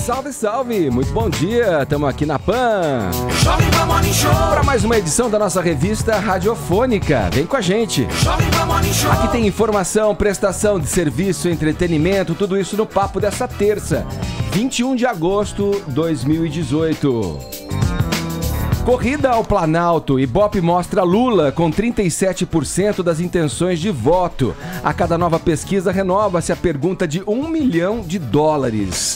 Salve, salve! Muito bom dia, estamos aqui na PAN para mais uma edição da nossa revista radiofônica. Vem com a gente. Aqui tem informação, prestação de serviço, entretenimento, tudo isso no papo dessa terça, 21 de agosto de 2018. Corrida ao Planalto. Ibope mostra Lula com 37% das intenções de voto. A cada nova pesquisa renova-se a pergunta de $1 milhão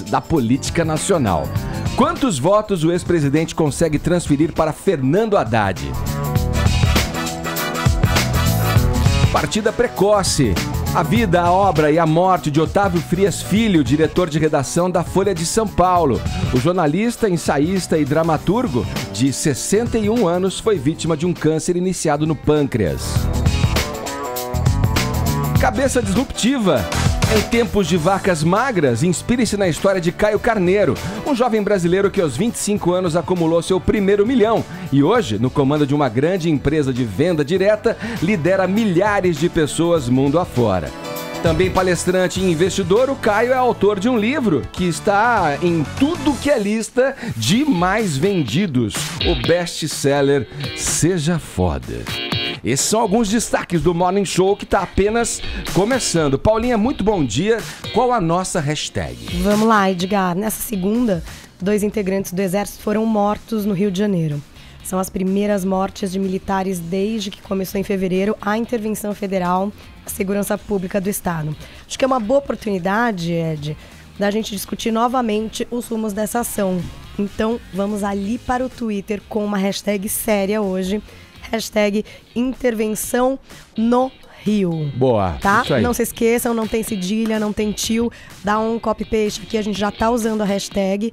da política nacional. Quantos votos o ex-presidente consegue transferir para Fernando Haddad? Partida precoce. A vida, a obra e a morte de Otávio Frias Filho, diretor de redação da Folha de São Paulo. O jornalista, ensaísta e dramaturgo de 61 anos foi vítima de um câncer iniciado no pâncreas. Cabeça disruptiva. Em tempos de vacas magras, inspire-se na história de Caio Carneiro, um jovem brasileiro que aos 25 anos acumulou seu primeiro milhão e hoje, no comando de uma grande empresa de venda direta, lidera milhares de pessoas mundo afora. Também palestrante e investidor, o Caio é autor de um livro que está em tudo que é lista de mais vendidos, o best-seller Seja Foda. Esses são alguns destaques do Morning Show que está apenas começando. Paulinha, muito bom dia. Qual a nossa hashtag? Vamos lá, Edgar. Nessa segunda, 2 integrantes do Exército foram mortos no Rio de Janeiro. São as primeiras mortes de militares desde que começou em fevereiro a intervenção federal à segurança pública do Estado. Acho que é uma boa oportunidade, Ed, da gente discutir novamente os rumos dessa ação. Então, vamos ali para o Twitter com uma hashtag séria hoje. Hashtag intervenção no Rio. Boa, tá? Isso aí. Não se esqueçam, não tem cedilha, não tem tio. Dá um copy-paste aqui, a gente já tá usando a hashtag.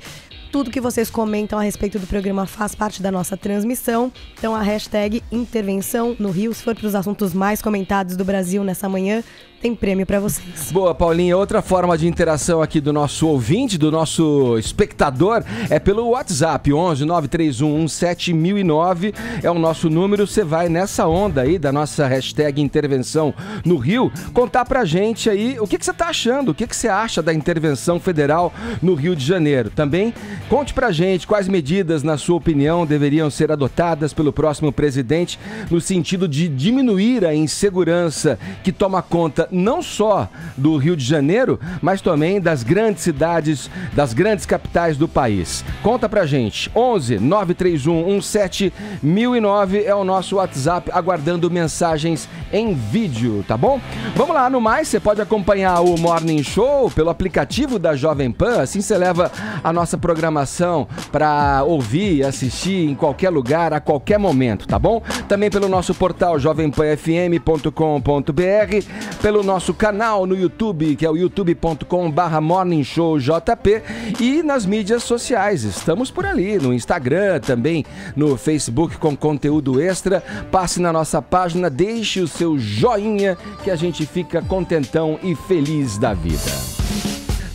Tudo que vocês comentam a respeito do programa faz parte da nossa transmissão. Então a hashtag intervenção no Rio, se for para os assuntos mais comentados do Brasil nessa manhã, tem prêmio para vocês. Boa, Paulinha. Outra forma de interação aqui do nosso ouvinte, do nosso espectador, é pelo WhatsApp, 11 931 17009 é o nosso número. Você vai nessa onda aí da nossa hashtag intervenção no Rio, contar pra gente aí o que você tá achando, o que você acha da intervenção federal no Rio de Janeiro. Também conte pra gente quais medidas, na sua opinião, deveriam ser adotadas pelo próximo presidente no sentido de diminuir a insegurança que toma conta não só do Rio de Janeiro, mas também das grandes cidades, das grandes capitais do país. Conta pra gente, 11 931 17009 é o nosso WhatsApp, aguardando mensagens em vídeo, tá bom? Vamos lá, no mais, você pode acompanhar o Morning Show pelo aplicativo da Jovem Pan, assim você leva a nossa programação para ouvir e assistir em qualquer lugar, a qualquer momento, tá bom? Também pelo nosso portal jovempanfm.com.br, pelo nosso canal no YouTube, que é o youtube.com/morningshowjp, e nas mídias sociais. Estamos por ali, no Instagram, também no Facebook com conteúdo extra. Passe na nossa página, deixe o seu joinha, que a gente fica contentão e feliz da vida.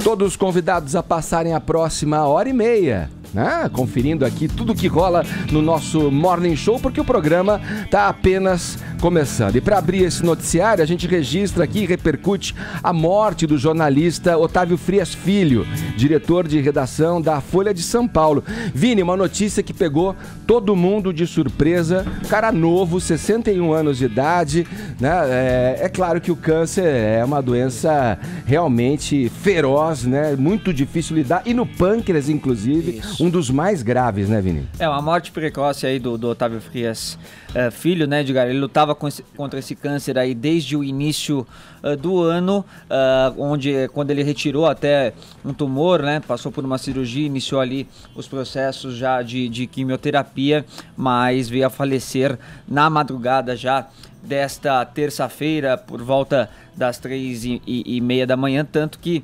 Todos convidados a passarem a próxima hora e meia, né? Conferindo aqui tudo que rola no nosso Morning Show, porque o programa está apenas começando. E para abrir esse noticiário, a gente registra aqui e repercute a morte do jornalista Otávio Frias Filho, diretor de redação da Folha de São Paulo. Vini, uma notícia que pegou todo mundo de surpresa. Cara novo, 61 anos de idade, né? É claro que o câncer é uma doença realmente feroz, né? Muito difícil lidar. E no pâncreas, inclusive, isso, um dos mais graves, né, Vini? É uma morte precoce aí do Otávio Frias Filho, né, Edgar? Ele lutava contra esse câncer aí desde o início do ano, quando ele retirou até um tumor, né? Passou por uma cirurgia, iniciou ali os processos já de quimioterapia, mas veio a falecer na madrugada já desta terça-feira, por volta das 3h30 da manhã, tanto que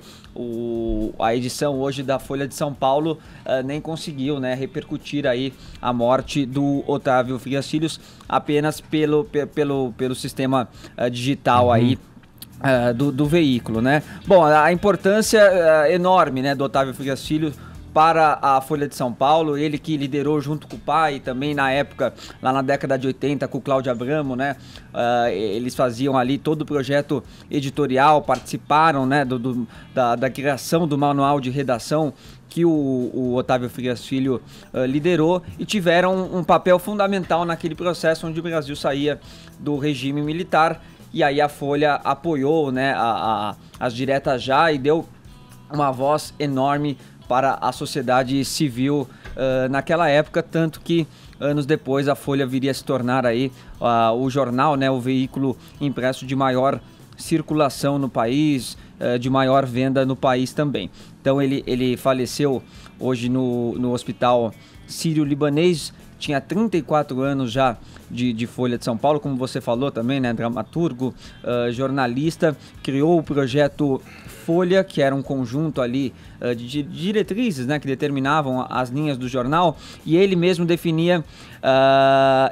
a edição hoje da Folha de São Paulo nem conseguiu, né, repercutir aí a morte do Otávio Frias Filho apenas pelo sistema digital aí do veículo, né? Bom, a importância enorme, né, do Otávio Frias Filho para a Folha de São Paulo, ele que liderou junto com o pai, também na época, lá na década de 80, com o Cláudio Abramo, né? Eles faziam ali todo o projeto editorial, participaram, né, da criação do manual de redação que o Otávio Frias Filho liderou, e tiveram um papel fundamental naquele processo onde o Brasil saía do regime militar, e aí a Folha apoiou, né, as diretas já e deu uma voz enorme para a sociedade civil naquela época, tanto que anos depois a Folha viria a se tornar aí o jornal, né, o veículo impresso de maior circulação no país, de maior venda no país também. Então ele faleceu hoje no Hospital Sírio-Libanês, tinha 34 anos já de Folha de São Paulo, como você falou também, né, dramaturgo, jornalista, criou o projeto Folha, que era um conjunto ali de diretrizes, né, que determinavam as linhas do jornal, e ele mesmo definia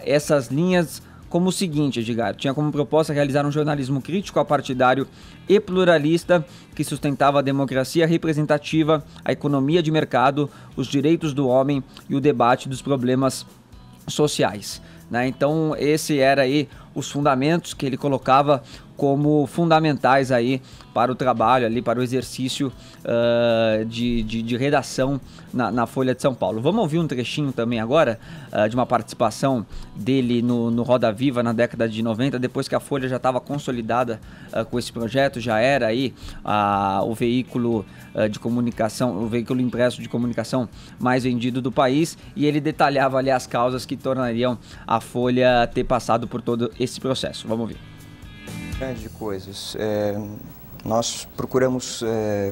essas linhas como o seguinte, Edgar: tinha como proposta realizar um jornalismo crítico, apartidário e pluralista, que sustentava a democracia representativa, a economia de mercado, os direitos do homem e o debate dos problemas sociais, né? Então esse era aí os fundamentos que ele colocava como fundamentais aí para o trabalho ali, para o exercício de redação na Folha de São Paulo. Vamos ouvir um trechinho também agora de uma participação dele no Roda Viva na década de 90, depois que a Folha já estava consolidada com esse projeto, já era aí o veículo de comunicação, o veículo impresso de comunicação mais vendido do país, e ele detalhava ali as causas que tornariam a Folha ter passado por todo esse processo. Vamos ouvir. De coisas. Nós procuramos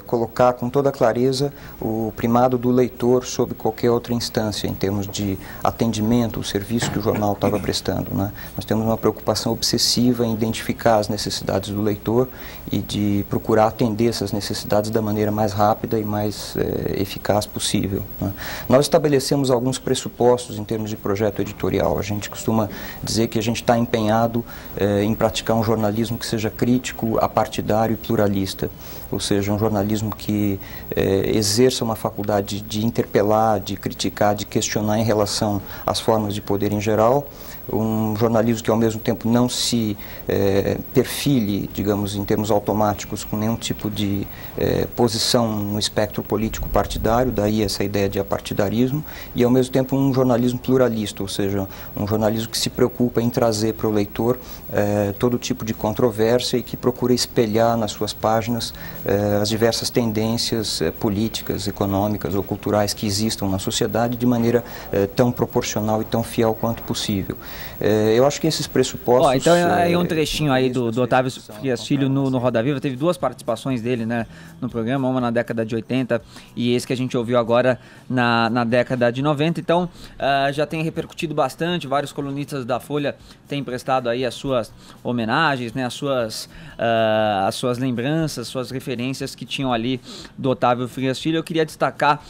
colocar com toda clareza o primado do leitor sobre qualquer outra instância, em termos de atendimento, o serviço que o jornal estava prestando, né? Nós temos uma preocupação obsessiva em identificar as necessidades do leitor e de procurar atender essas necessidades da maneira mais rápida e mais eficaz possível, né? Nós estabelecemos alguns pressupostos em termos de projeto editorial. A gente costuma dizer que a gente está empenhado em praticar um jornalismo que seja crítico, apartidário e pluralista, ou seja, um jornalismo que exerça uma faculdade de interpelar, de criticar, de questionar em relação às formas de poder em geral, um jornalismo que ao mesmo tempo não se perfile, digamos, em termos automáticos, com nenhum tipo de posição no espectro político partidário, daí essa ideia de apartidarismo, e ao mesmo tempo um jornalismo pluralista, ou seja, um jornalismo que se preocupa em trazer para o leitor todo tipo de controvérsia e que procura espelhar nas suas páginas as diversas tendências políticas, econômicas ou culturais que existam na sociedade de maneira tão proporcional e tão fiel quanto possível. Eu acho que esses pressupostos... Então aí um trechinho aí do Otávio Frias Filho no Roda Viva. Teve duas participações dele, né, no programa, uma na década de 80 e esse que a gente ouviu agora na década de 90. Então já tem repercutido bastante, vários colunistas da Folha têm prestado aí as suas homenagens, né, as suas lembranças, suas referências que tinham ali do Otávio Frias Filho. Eu queria destacar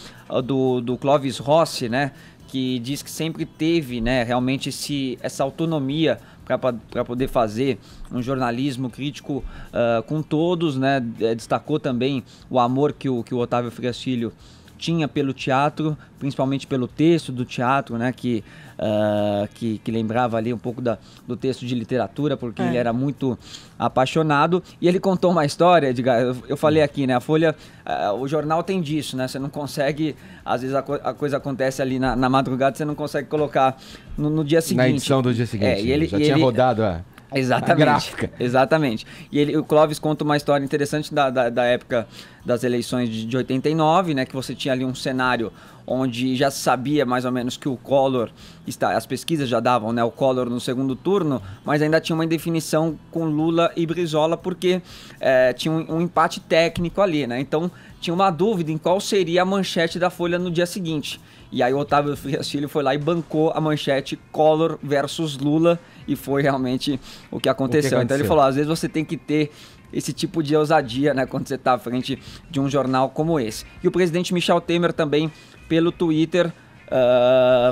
do Clóvis Rossi, né, que diz que sempre teve, né, realmente essa autonomia para poder fazer um jornalismo crítico com todos, né. Destacou também o amor que o Otávio Frias Filho tinha pelo teatro, principalmente pelo texto do teatro, né, que lembrava ali um pouco do texto de literatura, porque ele era muito apaixonado. E ele contou uma história, Edgar, eu falei aqui, né, a Folha, o jornal tem disso, né, você não consegue, às vezes a coisa acontece ali na madrugada, você não consegue colocar no dia seguinte. Na edição do dia seguinte, ele tinha rodado exatamente, a gráfica. Exatamente. E o Clóvis conta uma história interessante da época das eleições de 89, né, que você tinha ali um cenário onde já se sabia mais ou menos que o Collor, as pesquisas já davam, né, o Collor no segundo turno, mas ainda tinha uma indefinição com Lula e Brizola, porque tinha um empate técnico ali, né, então tinha uma dúvida em qual seria a manchete da Folha no dia seguinte. E aí o Otávio Frias Filho foi lá e bancou a manchete Collor versus Lula, e foi realmente o que aconteceu. Então ele falou, às vezes você tem que ter esse tipo de ousadia, né, quando você está à frente de um jornal como esse. E o presidente Michel Temer também, pelo Twitter,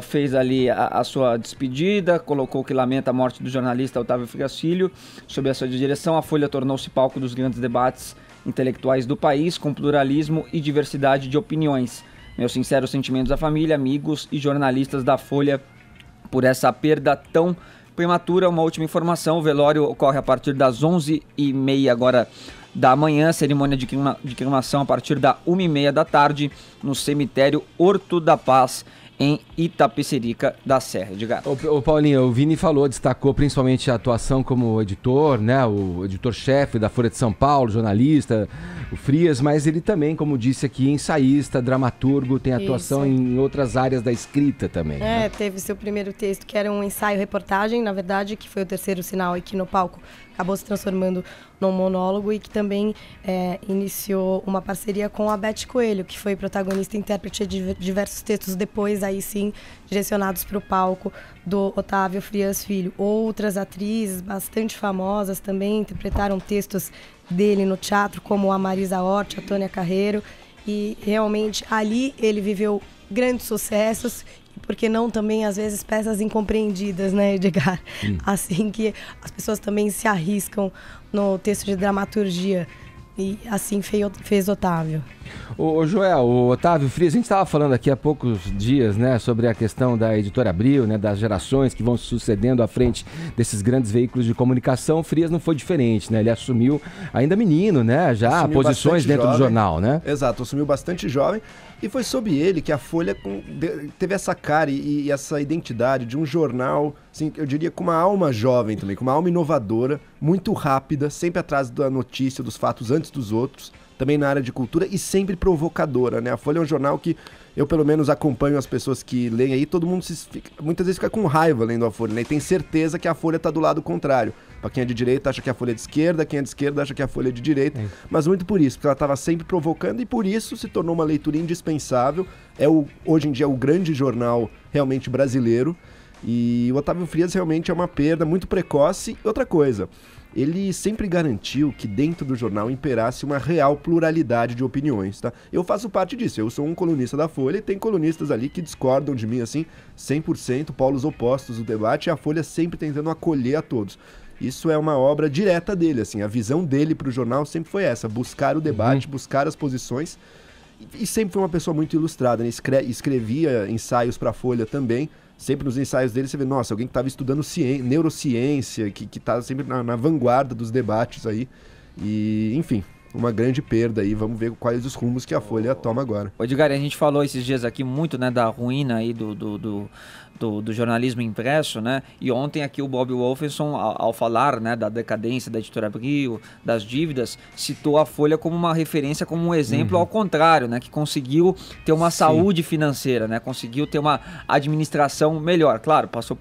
fez ali a sua despedida, colocou que lamenta a morte do jornalista Otávio Frias Filho. Sob a sua direção, a Folha tornou-se palco dos grandes debates intelectuais do país, com pluralismo e diversidade de opiniões. Meus sinceros sentimentos à família, amigos e jornalistas da Folha por essa perda tão prematura. Uma última informação, o velório ocorre a partir das 11h30 agora da manhã, cerimônia de cremação a partir da 1h30 da tarde no cemitério Horto da Paz, em Itapecerica da Serra. Edgar. Ô Paulinho, o Vini destacou principalmente a atuação como editor, né? O editor-chefe da Folha de São Paulo, jornalista, o Frias, mas ele também, como disse aqui, ensaísta, dramaturgo, tem atuação em outras áreas da escrita também. Né? Teve seu primeiro texto, que era um ensaio-reportagem, na verdade, que foi o terceiro sinal aqui no palco, acabou se transformando num monólogo, e que também iniciou uma parceria com a Beth Coelho, que foi protagonista e intérprete de diversos textos depois, aí sim, direcionados para o palco do Otávio Frias Filho. Outras atrizes bastante famosas também interpretaram textos dele no teatro, como a Marisa Hort, a Tônia Carreiro, e realmente ali ele viveu grandes sucessos, e por que não também, às vezes, peças incompreendidas, né, Edgar? Assim que as pessoas também se arriscam no texto de dramaturgia, e assim fez Otávio. Ô Joel, o Otávio Frias, a gente estava falando aqui há poucos dias, né, sobre a questão da Editora Abril, né, das gerações que vão se sucedendo à frente desses grandes veículos de comunicação. O Frias não foi diferente, né, ele assumiu ainda menino, né, já assumiu posições dentro do jornal, né? Exato, assumiu bastante jovem, e foi sob ele que a Folha teve essa cara e essa identidade de um jornal, assim, eu diria, com uma alma jovem também, com uma alma inovadora, muito rápida, sempre atrás da notícia, dos fatos antes dos outros, também na área de cultura, e sempre provocadora, né? A Folha é um jornal que eu, pelo menos, acompanho as pessoas que leem aí, todo mundo muitas vezes fica com raiva lendo a Folha, né? E tem certeza que a Folha está do lado contrário. Para quem é de direita, acha que a Folha é de esquerda, quem é de esquerda acha que a Folha é de direita, mas muito por isso, porque ela estava sempre provocando, e por isso se tornou uma leitura indispensável. Hoje em dia é o grande jornal realmente brasileiro, e o Otávio Frias realmente é uma perda muito precoce. Outra coisa, ele sempre garantiu que dentro do jornal imperasse uma real pluralidade de opiniões, tá? Eu faço parte disso, eu sou um colunista da Folha, e tem colunistas ali que discordam de mim, assim, 100%, polos opostos do debate, e a Folha sempre tentando acolher a todos. Isso é uma obra direta dele, assim, a visão dele para o jornal sempre foi essa, buscar o debate, buscar as posições, e sempre foi uma pessoa muito ilustrada, né? Escrevia ensaios para a Folha também. Sempre nos ensaios dele você vê, nossa, alguém que estava estudando neurociência, que está sempre na vanguarda dos debates aí. E, enfim, uma grande perda aí. Vamos ver quais os rumos que a Folha toma agora. Ô Edgar, a gente falou esses dias aqui muito, né, da ruína aí do jornalismo impresso, né? E ontem aqui o Bob Wolfenson, ao falar, né, da decadência da Editora Abril, das dívidas, citou a Folha como uma referência, como um exemplo ao contrário, né? Que conseguiu ter uma saúde financeira, né? Conseguiu ter uma administração melhor. Claro, passou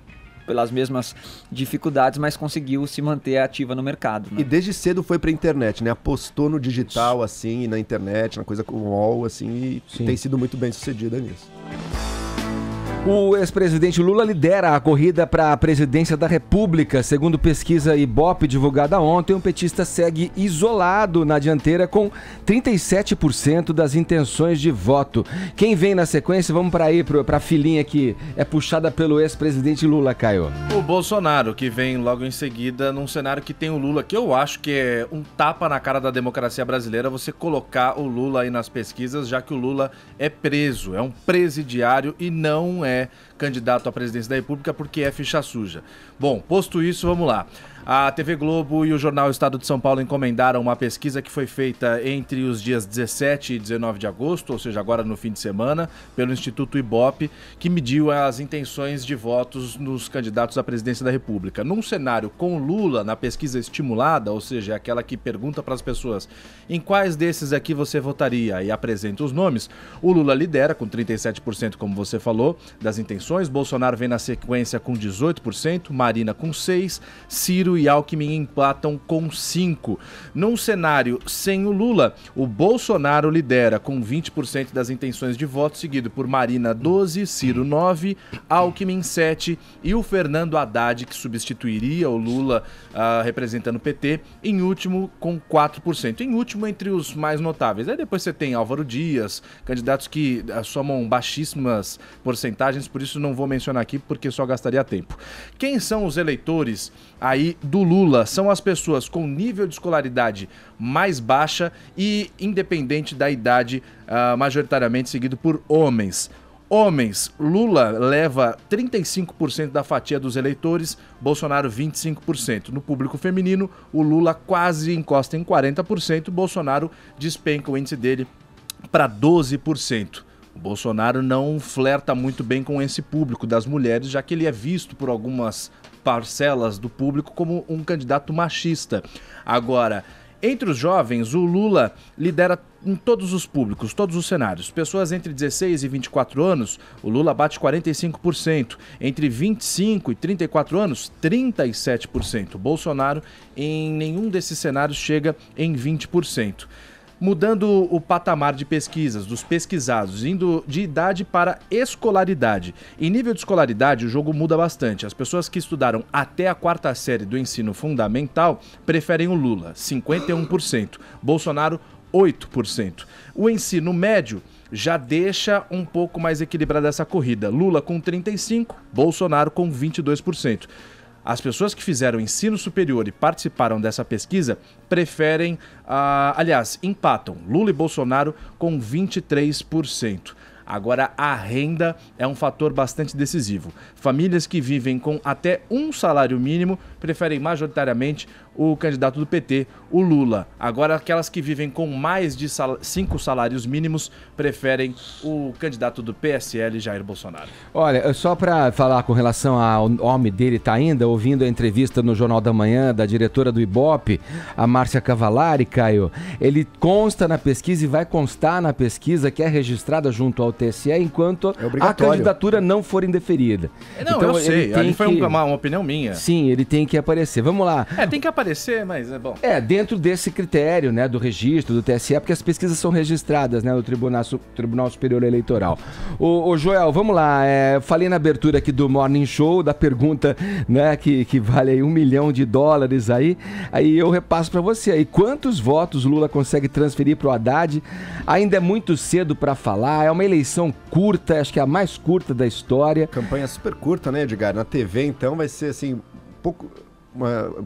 pelas mesmas dificuldades, mas conseguiu se manter ativa no mercado, né? E desde cedo foi pra internet, né? Apostou no digital, assim, e na internet, na coisa com o UOL, assim, e tem sido muito bem sucedida nisso. O ex-presidente Lula lidera a corrida para a presidência da República. Segundo pesquisa Ibope divulgada ontem, o petista segue isolado na dianteira com 37% das intenções de voto. Quem vem na sequência? Vamos para aí, para a filinha que é puxada pelo ex-presidente Lula, Caio. O Bolsonaro, que vem logo em seguida num cenário que tem o Lula, que eu acho que é um tapa na cara da democracia brasileira você colocar o Lula aí nas pesquisas, já que o Lula é preso, é um presidiário e não é candidato à presidência da República porque é ficha suja. Bom, posto isso, vamos lá. A TV Globo e o jornal Estado de São Paulo encomendaram uma pesquisa que foi feita entre os dias 17 e 19 de agosto, ou seja, agora no fim de semana, pelo Instituto Ibope, que mediu as intenções de votos nos candidatos à presidência da República. Num cenário com Lula na pesquisa estimulada, ou seja, aquela que pergunta para as pessoas em quais desses aqui você votaria e apresenta os nomes, o Lula lidera com 37%, como você falou, das intenções, Bolsonaro vem na sequência com 18%, Marina com 6%, Ciro e Alckmin empatam com 5%. Num cenário sem o Lula, o Bolsonaro lidera com 20% das intenções de voto, seguido por Marina 12%, Ciro 9%, Alckmin 7% e o Fernando Haddad, que substituiria o Lula representando o PT, em último com 4%. Em último entre os mais notáveis. Aí depois você tem Álvaro Dias, candidatos que somam baixíssimas porcentagens, por isso não vou mencionar aqui porque só gastaria tempo. Quem são os eleitores aí do Lula são as pessoas com nível de escolaridade mais baixa e independente da idade, majoritariamente seguido por homens. Homens, Lula leva 35% da fatia dos eleitores, Bolsonaro 25%. No público feminino, o Lula quase encosta em 40%, Bolsonaro despenca o índice dele para 12%. O Bolsonaro não flerta muito bem com esse público das mulheres, já que ele é visto por algumas parcelas do público como um candidato machista. Agora, entre os jovens, o Lula lidera em todos os públicos, todos os cenários. Pessoas entre 16 e 24 anos, o Lula bate 45%. Entre 25 e 34 anos, 37%. Bolsonaro, em nenhum desses cenários, chega em 20%. Mudando o patamar de pesquisas, dos pesquisados, indo de idade para escolaridade. Em nível de escolaridade, o jogo muda bastante. As pessoas que estudaram até a 4ª série do ensino fundamental preferem o Lula, 51%. Bolsonaro, 8%. O ensino médio já deixa um pouco mais equilibrada essa corrida. Lula com 35%, Bolsonaro com 22%. As pessoas que fizeram ensino superior e participaram dessa pesquisa preferem, empatam Lula e Bolsonaro com 23%. Agora, a renda é um fator bastante decisivo. Famílias que vivem com até um salário mínimo preferem majoritariamente o candidato do PT, o Lula. Agora, aquelas que vivem com mais de 5 salários mínimos preferem o candidato do PSL, Jair Bolsonaro. Olha, só para falar com relação ao nome dele, tá ainda ouvindo a entrevista no Jornal da Manhã da diretora do Ibope, a Márcia Cavallari, Caio. Ele consta na pesquisa e vai constar na pesquisa que é registrada junto ao TSE enquanto a candidatura não for indeferida. Não, então, eu sei, ali foi uma opinião minha. Sim, ele tem que aparecer. Vamos lá. Tem que aparecer, mas é bom. Dentro desse critério, né, do registro do TSE, porque as pesquisas são registradas, né, no Tribunal Superior Eleitoral. Ô Joel, vamos lá. Eu falei na abertura aqui do Morning Show, da pergunta, né, que vale aí $1 milhão aí eu repasso para você aí. Quantos votos Lula consegue transferir pro Haddad? Ainda é muito cedo para falar, é uma eleição curta, acho que é a mais curta da história. Campanha super curta, né, Edgar? Na TV, então, vai ser assim,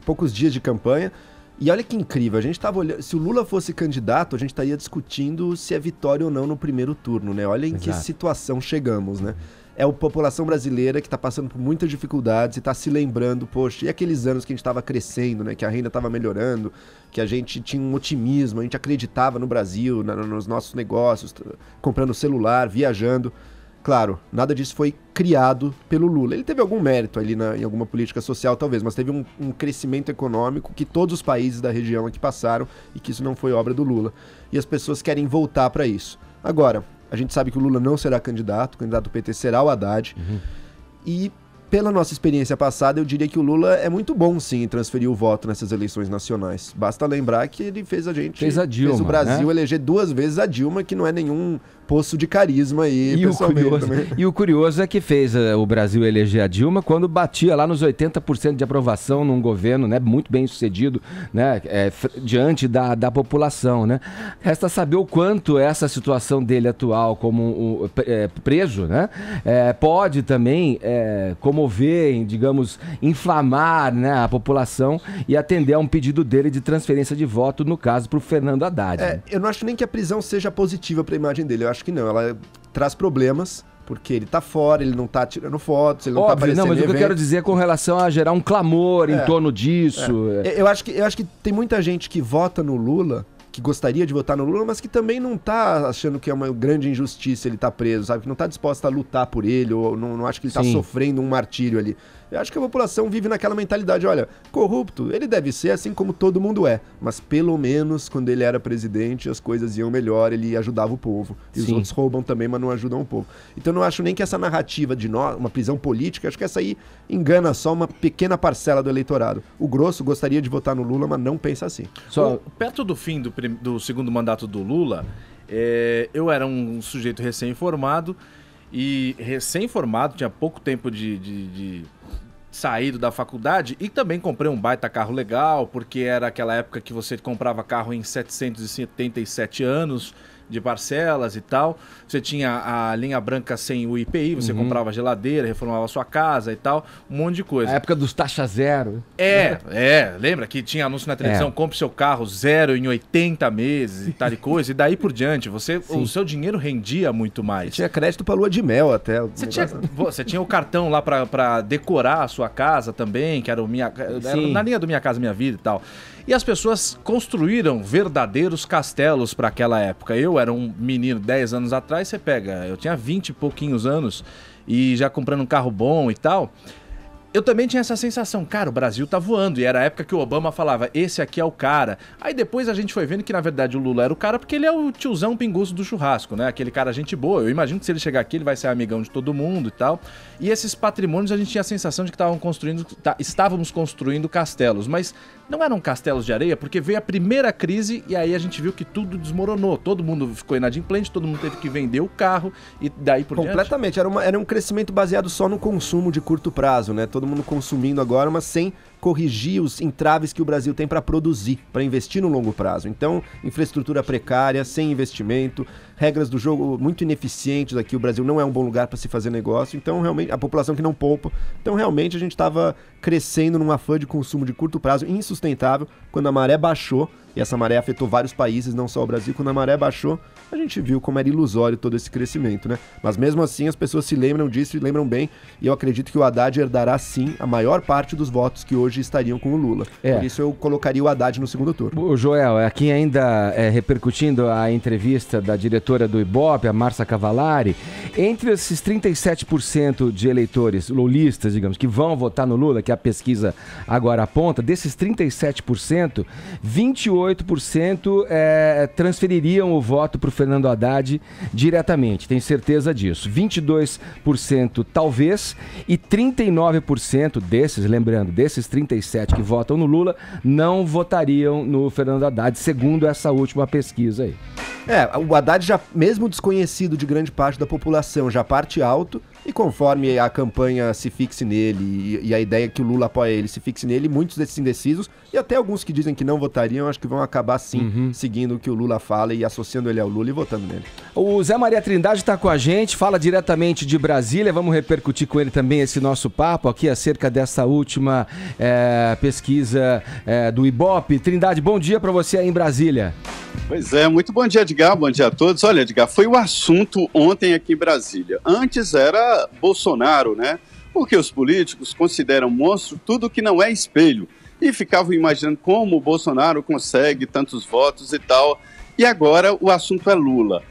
poucos dias de campanha. E olha que incrível, a gente estava olhando, se o Lula fosse candidato, a gente estaria discutindo se é vitória ou não no primeiro turno, né? Olha em que situação chegamos, né? É a população brasileira que está passando por muitas dificuldades e está se lembrando, poxa, e aqueles anos que a gente estava crescendo, né? Que a renda estava melhorando, que a gente tinha um otimismo, a gente acreditava no Brasil, nos nossos negócios, comprando celular, viajando. Claro, nada disso foi criado pelo Lula. Ele teve algum mérito ali em alguma política social, talvez, mas teve um crescimento econômico que todos os países da região aqui passaram e que isso não foi obra do Lula. E as pessoas querem voltar para isso. Agora, a gente sabe que o Lula não será candidato, o candidato do PT será o Haddad. E pela nossa experiência passada, eu diria que o Lula é muito bom, sim, em transferir o voto nessas eleições nacionais. Basta lembrar que ele fez a Dilma, fez o Brasil, né, eleger 2 vezes a Dilma, que não é nenhum poço de carisma aí, e o curioso é que fez o Brasil eleger a Dilma quando batia lá nos 80% de aprovação num governo, né, muito bem sucedido, né, diante da população, né. Resta saber o quanto essa situação dele atual como preso, né, pode também comover, digamos, inflamar, né, a população e atender a um pedido dele de transferência de voto, no caso, para o Fernando Haddad. Né? Eu não acho nem que a prisão seja positiva para a imagem dele, eu acho que não, ela traz problemas, porque ele tá fora, ele não tá tirando fotos, ele não tá aparecendo. Não, mas o que eu quero dizer com relação a gerar um clamor em torno disso. Eu acho que tem muita gente que vota no Lula, que gostaria de votar no Lula, mas que também não tá achando que é uma grande injustiça ele tá preso, sabe? Que não tá disposta a lutar por ele, ou não acha que ele tá sofrendo um martírio ali. Eu acho que a população vive naquela mentalidade, olha, corrupto, ele deve ser assim como todo mundo é, mas pelo menos quando ele era presidente as coisas iam melhor, ele ajudava o povo. E os outros roubam também, mas não ajudam o povo. Então eu não acho nem que essa narrativa de uma prisão política, acho que essa aí engana só uma pequena parcela do eleitorado. O grosso gostaria de votar no Lula, mas não pensa assim. Perto do fim do segundo mandato do Lula, eu era um sujeito recém-formado, tinha pouco tempo de saído da faculdade e também comprei um baita carro legal, porque era aquela época que você comprava carro em 777 anos de parcelas e tal. Você tinha a linha branca sem o IPI, você comprava geladeira, reformava a sua casa e tal, um monte de coisa. A época dos taxa zero. Lembra que tinha anúncio na televisão, compre seu carro zero em 80 meses e tal e coisa, e daí por diante, o seu dinheiro rendia muito mais. Tinha crédito pra lua de mel até. Você tinha o cartão lá pra decorar a sua casa também, que era na linha do Minha Casa Minha Vida e tal. E as pessoas construíram verdadeiros castelos para aquela época. Eu era um menino 10 anos atrás, eu tinha 20 e pouquinhos anos e já comprando um carro bom e tal. Eu também tinha essa sensação, cara, o Brasil tá voando. E era a época que o Obama falava, esse aqui é o cara. Aí depois a gente foi vendo que, na verdade, o Lula era o cara porque ele é o tiozão pinguço do churrasco, né? Aquele cara gente boa. Eu imagino que se ele chegar aqui, ele vai ser amigão de todo mundo e tal. E esses patrimônios a gente tinha a sensação de que estávamos construindo castelos. Mas não eram castelos de areia, porque veio a primeira crise e aí a gente viu que tudo desmoronou. Todo mundo ficou inadimplente, todo mundo teve que vender o carro e daí por diante. Completamente. Era um crescimento baseado só no consumo de curto prazo, né? Todo mundo consumindo agora, mas sem corrigir os entraves que o Brasil tem para produzir, para investir no longo prazo. Então, infraestrutura precária, sem investimento, regras do jogo muito ineficientes aqui. O Brasil não é um bom lugar para se fazer negócio. Então, realmente, a população que não poupa. Então, realmente, a gente estava crescendo num afã de consumo de curto prazo insustentável. Quando a maré baixou, e essa maré afetou vários países, não só o Brasil, quando a maré baixou, a gente viu como era ilusório todo esse crescimento, né? Mas mesmo assim as pessoas se lembram disso e lembram bem, e eu acredito que o Haddad herdará sim a maior parte dos votos que hoje estariam com o Lula. Por isso eu colocaria o Haddad no segundo turno. O Joel, aqui ainda repercutindo a entrevista da diretora do Ibope, a Márcia Cavallari, entre esses 37% de eleitores lulistas, digamos, que vão votar no Lula, que a pesquisa agora aponta, desses 37%, 28% transfeririam o voto para o Fernando Haddad diretamente, tem certeza disso. 22% talvez, e 39% desses, lembrando, desses 37 que votam no Lula, não votariam no Fernando Haddad, segundo essa última pesquisa aí. O Haddad, já mesmo desconhecido de grande parte da população, já parte alto, e conforme a campanha se fixe nele e a ideia que o Lula apoia ele se fixe nele, muitos desses indecisos, e até alguns que dizem que não votariam, acho que vão acabar sim seguindo o que o Lula fala e associando ele ao Lula e votando nele. O Zé Maria Trindade está com a gente, fala diretamente de Brasília, vamos repercutir com ele também esse nosso papo aqui acerca dessa última pesquisa do Ibope. Trindade, bom dia para você aí em Brasília. Pois é, muito bom dia, Edgar, bom dia a todos. Olha, Edgar, foi o assunto ontem aqui em Brasília. Antes era Bolsonaro, né? Porque os políticos consideram monstro tudo que não é espelho. E ficavam imaginando como o Bolsonaro consegue tantos votos e tal. E agora o assunto é Lula.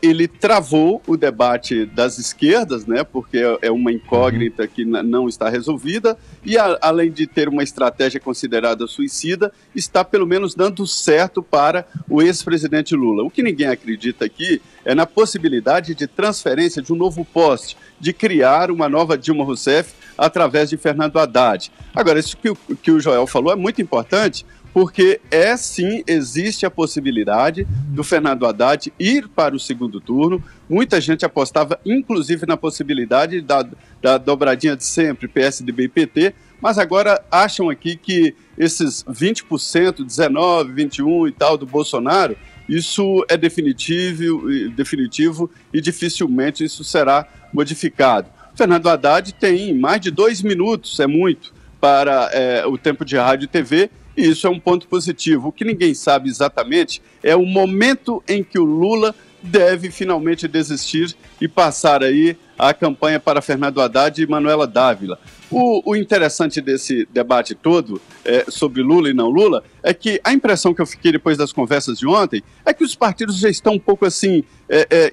Ele travou o debate das esquerdas, né, porque é uma incógnita que não está resolvida, e além de ter uma estratégia considerada suicida, está pelo menos dando certo para o ex-presidente Lula. O que ninguém acredita aqui é na possibilidade de transferência de um novo poste, de criar uma nova Dilma Rousseff através de Fernando Haddad. Agora, isso que o Joel falou é muito importante, porque sim, existe a possibilidade do Fernando Haddad ir para o segundo turno. Muita gente apostava, inclusive, na possibilidade da dobradinha de sempre, PSDB e PT, mas agora acham aqui que esses 20%, 19%, 21% e tal do Bolsonaro, isso é definitivo e dificilmente isso será modificado. Fernando Haddad tem mais de 2 minutos, é muito, para o tempo de rádio e TV, e isso é um ponto positivo. O que ninguém sabe exatamente é o momento em que o Lula deve finalmente desistir e passar aí a campanha para Fernando Haddad e Manuela Dávila. O interessante desse debate todo sobre Lula e não Lula é que a impressão que eu fiquei depois das conversas de ontem é que os partidos já estão um pouco assim,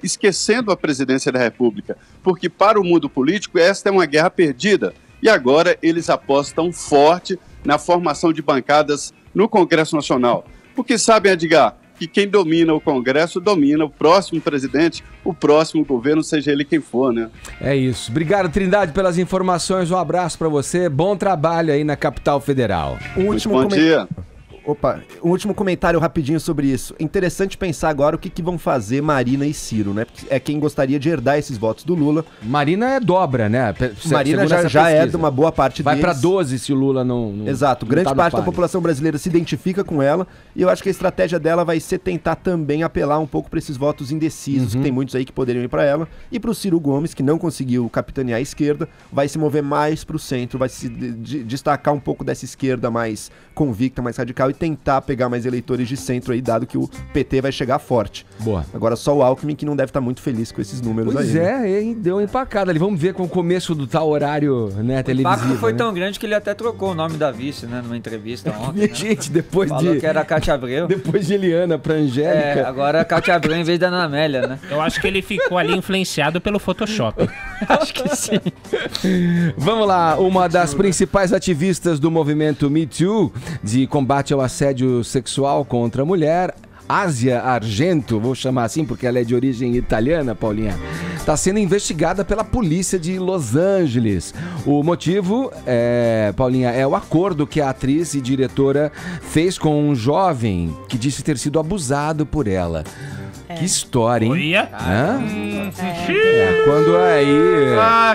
esquecendo a presidência da República, porque para o mundo político esta é uma guerra perdida. E agora eles apostam forte na formação de bancadas no Congresso Nacional. Porque sabem, Edgar, que quem domina o Congresso domina o próximo presidente, o próximo governo, seja ele quem for, né? É isso. Obrigado, Trindade, pelas informações. Um abraço para você. Bom trabalho aí na capital federal. Bom dia. Opa, um último comentário rapidinho sobre isso. Interessante pensar agora o que vão fazer Marina e Ciro, né? Porque é quem gostaria de herdar esses votos do Lula. Marina é dobra, né? Marina já herda uma boa parte Vai deles. pra 12 se o Lula não Exato, não grande tá no parte da páreo. população brasileira se identifica com ela, e eu acho que a estratégia dela vai ser tentar também apelar um pouco para esses votos indecisos, que tem muitos aí que poderiam ir para ela, e pro Ciro Gomes, que não conseguiu capitanear a esquerda, vai se mover mais pro centro, vai se destacar um pouco dessa esquerda mais convicta, mais radical, e tentar pegar mais eleitores de centro aí, dado que o PT vai chegar forte. Boa. Agora só o Alckmin que não deve estar muito feliz com esses números Pois aí. né? é, hein? Deu uma empacada ali. Vamos ver com o começo do tal horário, né, O televisivo. impacto foi né? tão grande que ele até trocou o nome da vice, né? Numa entrevista ontem. Minha Né? gente, depois Falou de que era a Cátia Abreu. depois de Eliana pra Angélica. Agora a Cátia Abreu em vez da Ana Amélia, né? Eu acho que ele ficou ali influenciado pelo Photoshop. Acho que sim. Vamos lá, uma das principais ativistas do movimento Me Too, de combate ao assédio sexual contra a mulher, Asia Argento, vou chamar assim porque ela é de origem italiana, Paulinha, está sendo investigada pela polícia de Los Angeles. O motivo, Paulinha, é o acordo que a atriz e diretora fez com um jovem que disse ter sido abusado por ela. Que história, hein? Olha. Hã? Quando aí...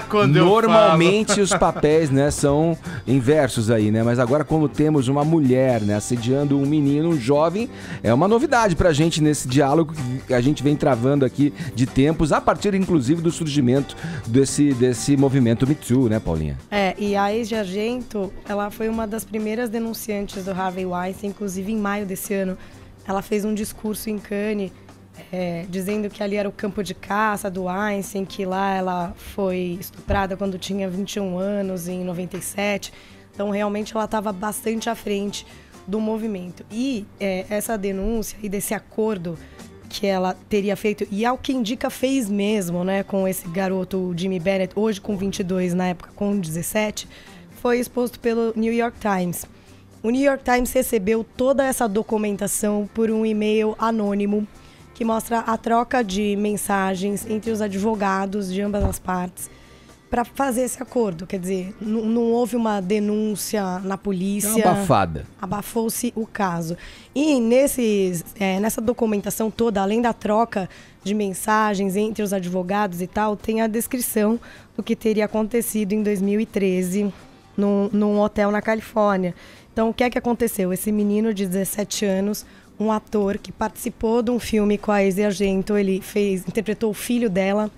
Quando eu normalmente os papéis, né, são inversos aí, né? Mas agora, como temos uma mulher, né, assediando um menino, um jovem, é uma novidade pra gente nesse diálogo que a gente vem travando aqui de tempos, a partir, inclusive, do surgimento desse movimento Me Too, né, Paulinha? E a Asia Argento, ela foi uma das primeiras denunciantes do Harvey Weinstein, inclusive em maio desse ano. Ela fez um discurso em Cannes, dizendo que ali era o campo de caça do Weinstein, que lá ela foi estuprada quando tinha 21 anos, em 97. Então, realmente, ela estava bastante à frente do movimento. E essa denúncia e desse acordo que ela teria feito, e ao que indica fez mesmo, né, com esse garoto, o Jimmy Bennett, hoje com 22, na época com 17, foi exposto pelo New York Times. O New York Times recebeu toda essa documentação por um e-mail anônimo que mostra a troca de mensagens entre os advogados de ambas as partes para fazer esse acordo. Quer dizer, não houve uma denúncia na polícia. É uma abafada. Abafou-se o caso. E nessa documentação toda, além da troca de mensagens entre os advogados e tal, tem a descrição do que teria acontecido em 2013 num hotel na Califórnia. Então, o que é que aconteceu? Esse menino de 17 anos, um ator que participou de um filme com a Asia Argento, ele interpretou o filho dela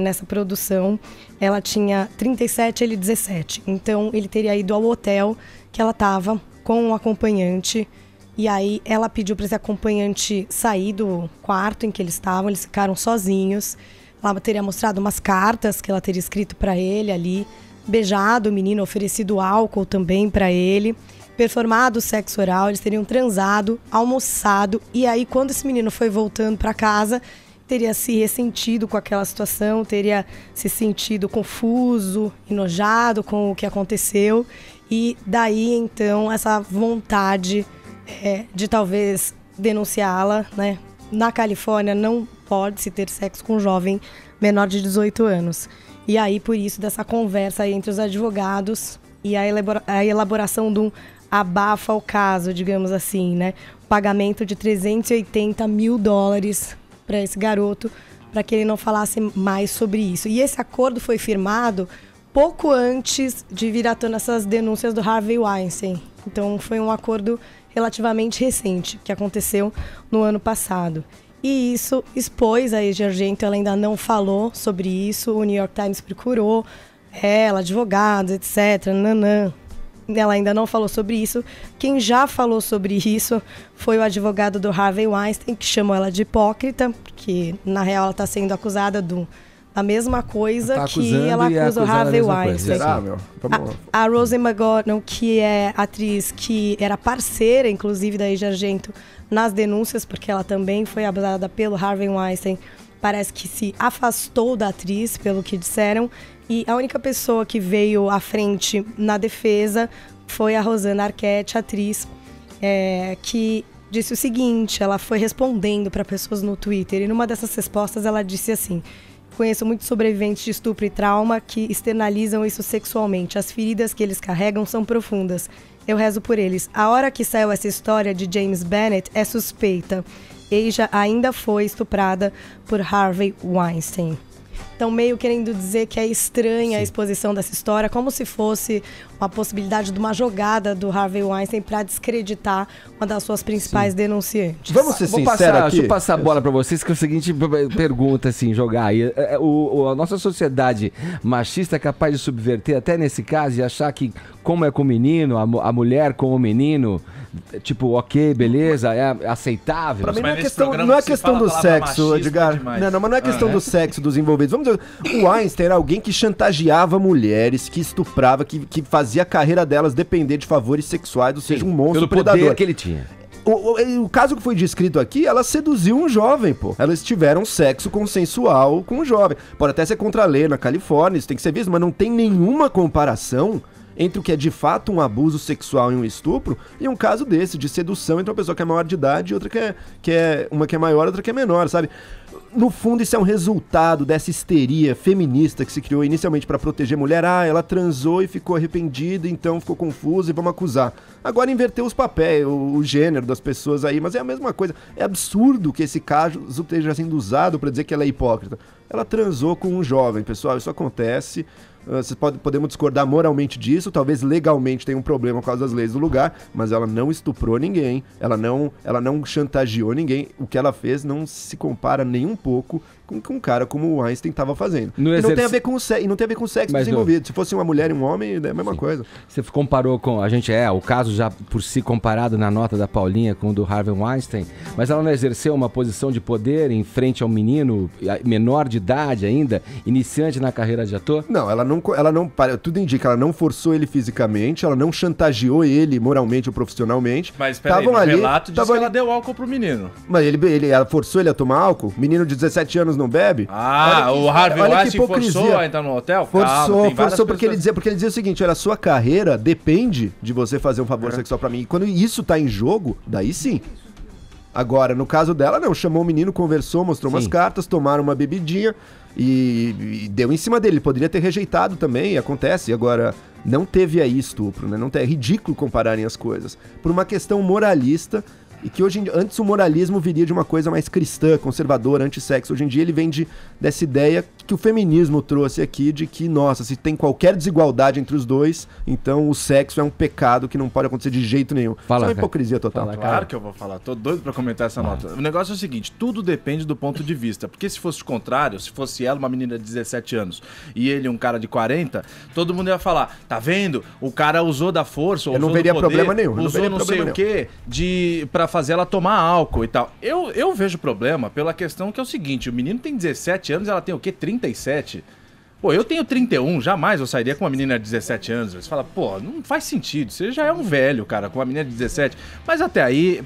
nessa produção. Ela tinha 37, ele 17. Então, ele teria ido ao hotel que ela estava com um acompanhante. E aí, ela pediu para esse acompanhante sair do quarto em que eles estavam. Eles ficaram sozinhos. Ela teria mostrado umas cartas que ela teria escrito para ele ali. Beijado o menino, oferecido álcool também para ele. Performado sexo oral, eles teriam transado, almoçado, e aí quando esse menino foi voltando para casa, teria se ressentido com aquela situação, teria se sentido confuso, enojado com o que aconteceu, e daí então essa vontade de talvez denunciá-la, né? Na Califórnia não pode-se ter sexo com um jovem menor de 18 anos. E aí por isso dessa conversa aí entre os advogados e a elaboração de um abafa o caso, digamos assim, né? O pagamento de $380 mil para esse garoto, para que ele não falasse mais sobre isso. E esse acordo foi firmado pouco antes de vir à tona essas denúncias do Harvey Weinstein. Então, foi um acordo relativamente recente, que aconteceu no ano passado. E isso expôs a Asia Argento, ela ainda não falou sobre isso, o New York Times procurou ela, advogados, etc., Ela ainda não falou sobre isso. Quem já falou sobre isso foi o advogado do Harvey Weinstein, que chamou ela de hipócrita, porque, na real, ela está sendo acusada da mesma coisa que ela acusa o Harvey Weinstein. A Rosie McGordon, que é atriz que era parceira, inclusive, da Asia Argento nas denúncias, porque ela também foi abusada pelo Harvey Weinstein, parece que se afastou da atriz, pelo que disseram. E a única pessoa que veio à frente na defesa foi a Rosanna Arquette, atriz, que disse o seguinte, ela foi respondendo para pessoas no Twitter, e numa dessas respostas ela disse assim: Conheço muitos sobreviventes de estupro e trauma que externalizam isso sexualmente. As feridas que eles carregam são profundas. Eu rezo por eles. A hora que saiu essa história de James Bennett é suspeita. Asia ainda foi estuprada por Harvey Weinstein. Então, meio querendo dizer que é estranha a exposição dessa história, como se fosse uma possibilidade de uma jogada do Harvey Weinstein para descreditar uma das suas principais denunciantes. Vamos ser sinceros aqui? Deixa eu passar a bola para vocês, que é a seguinte pergunta, assim, jogar aí. A nossa sociedade machista é capaz de subverter até nesse caso e achar que, como é com o menino, a mulher com o menino, tipo, ok, beleza, é aceitável. Pra mim não é questão do sexo, Edgar. Mas não é questão do sexo dos envolvidos. Vamos dizer, o Weinstein era alguém que chantageava mulheres, que estuprava, que fazia a carreira delas depender de favores sexuais, ou seja, um monstro predador. Pelo poder que ele tinha. O caso que foi descrito aqui, ela seduziu um jovem, pô. Elas tiveram sexo consensual com um jovem. Pode até ser contra a lei na Califórnia, isso tem que ser visto, mas não tem nenhuma comparação entre o que é de fato um abuso sexual e um estupro e um caso desse, de sedução entre uma pessoa que é maior de idade e outra uma que é maior e outra que é menor, sabe? No fundo, isso é um resultado dessa histeria feminista que se criou inicialmente para proteger a mulher. Ah, ela transou e ficou arrependida, então ficou confusa e vamos acusar. Agora inverteu os papéis, o gênero das pessoas aí, mas é a mesma coisa. É absurdo que esse caso esteja sendo usado para dizer que ela é hipócrita. Ela transou com um jovem, pessoal, isso acontece. Podemos discordar moralmente disso, talvez legalmente tenha um problema por causa das leis do lugar, mas ela não estuprou ninguém, ela não chantageou ninguém. O que ela fez não se compara nem um pouco com o que um cara como o Weinstein estava fazendo. Não tem a ver com o sexo desenvolvido. Se fosse uma mulher e um homem, é a mesma coisa. Você comparou com... o caso já por si comparado na nota da Paulinha com o do Harvey Weinstein, mas ela não exerceu uma posição de poder em frente ao menino menor de idade ainda, iniciante na carreira de ator? Não, ela não, tudo indica, ela não forçou ele fisicamente, ela não chantageou ele moralmente ou profissionalmente. Mas peraí, no relato diz que ela deu álcool pro menino. Mas ela forçou ele a tomar álcool? Menino de 17 anos não bebe? O Harvey Weinstein forçou a entrar no hotel? Forçou porque ele dizia o seguinte, olha, a sua carreira depende de você fazer um favor sexual pra mim. E quando isso tá em jogo, daí sim. Agora, no caso dela, não, chamou o menino, conversou, mostrou umas cartas, tomaram uma bebidinha e deu em cima dele. Ele poderia ter rejeitado também, acontece. Agora, não teve aí estupro, né? É ridículo compararem as coisas. Por uma questão moralista, e que antes o moralismo viria de uma coisa mais cristã, conservadora, anti-sexo. Hoje em dia ele vem dessa ideia que o feminismo trouxe aqui, de que, nossa, se tem qualquer desigualdade entre os dois, então o sexo é um pecado que não pode acontecer de jeito nenhum. Isso é uma hipocrisia total. Claro que eu vou falar, tô doido pra comentar essa nota. O negócio é o seguinte, tudo depende do ponto de vista, porque se fosse o contrário, se fosse ela uma menina de 17 anos e ele um cara de 40, todo mundo ia falar, tá vendo? O cara usou da força, eu não veria problema nenhum. Usou não sei o quê, pra fazer ela tomar álcool e tal. Eu vejo problema pela questão que é o seguinte, o menino tem 17 anos, ela tem o quê? 37? Pô, eu tenho 31, jamais eu sairia com uma menina de 17 anos. Você fala, pô, não faz sentido, você já é um velho, cara, com uma menina de 17. Mas até aí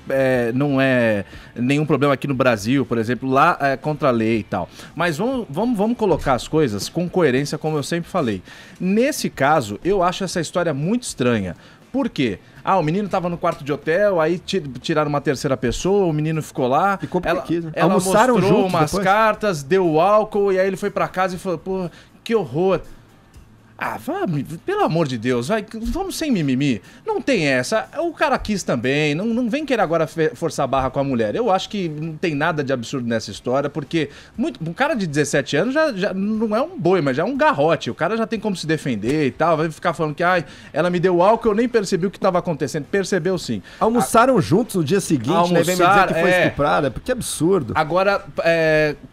não é nenhum problema aqui no Brasil, por exemplo, lá é contra a lei e tal. Mas vamos colocar as coisas com coerência, como eu sempre falei. Nesse caso, eu acho essa história muito estranha. Por quê? O menino tava no quarto de hotel, aí tiraram uma terceira pessoa, o menino ficou lá. Ficou porque quis, né? Ela mostrou umas cartas, deu álcool, e aí ele foi pra casa e falou, pô, que horror. Pelo amor de Deus, vamos sem mimimi. Não tem essa. O cara quis também. Não vem querer agora forçar a barra com a mulher. Eu acho que não tem nada de absurdo nessa história, porque um cara de 17 anos já não é um boi, mas já é um garrote. O cara já tem como se defender e tal. Vai ficar falando que ela me deu álcool, eu nem percebi o que estava acontecendo. Percebeu sim. Almoçaram juntos no dia seguinte, né? Vem me dizer que foi estuprada. Porque é absurdo. Agora,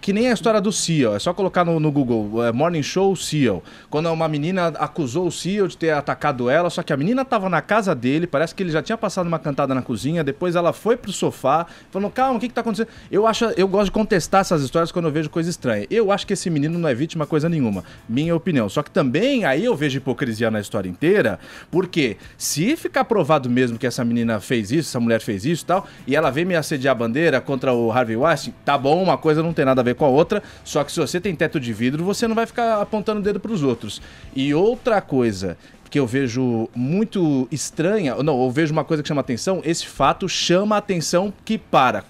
que nem a história do Seal. É só colocar no Google, Morning Show Seal. Quando uma menina acusou o CEO de ter atacado ela, só que a menina tava na casa dele, parece que ele já tinha passado uma cantada na cozinha, depois ela foi pro sofá, falando, calma, o que tá acontecendo? Eu gosto de contestar essas histórias quando eu vejo coisa estranha. Eu acho que esse menino não é vítima coisa nenhuma, minha opinião. Só que também, aí eu vejo hipocrisia na história inteira, porque se ficar provado mesmo que essa menina fez isso, essa mulher fez isso e tal, e ela vem me assediar a bandeira contra o Harvey Weinstein, tá bom, uma coisa não tem nada a ver com a outra, só que se você tem teto de vidro, você não vai ficar apontando o dedo pros outros. E outra coisa, que eu vejo muito estranha, não, eu vejo uma coisa que chama atenção, esse fato chama a atenção que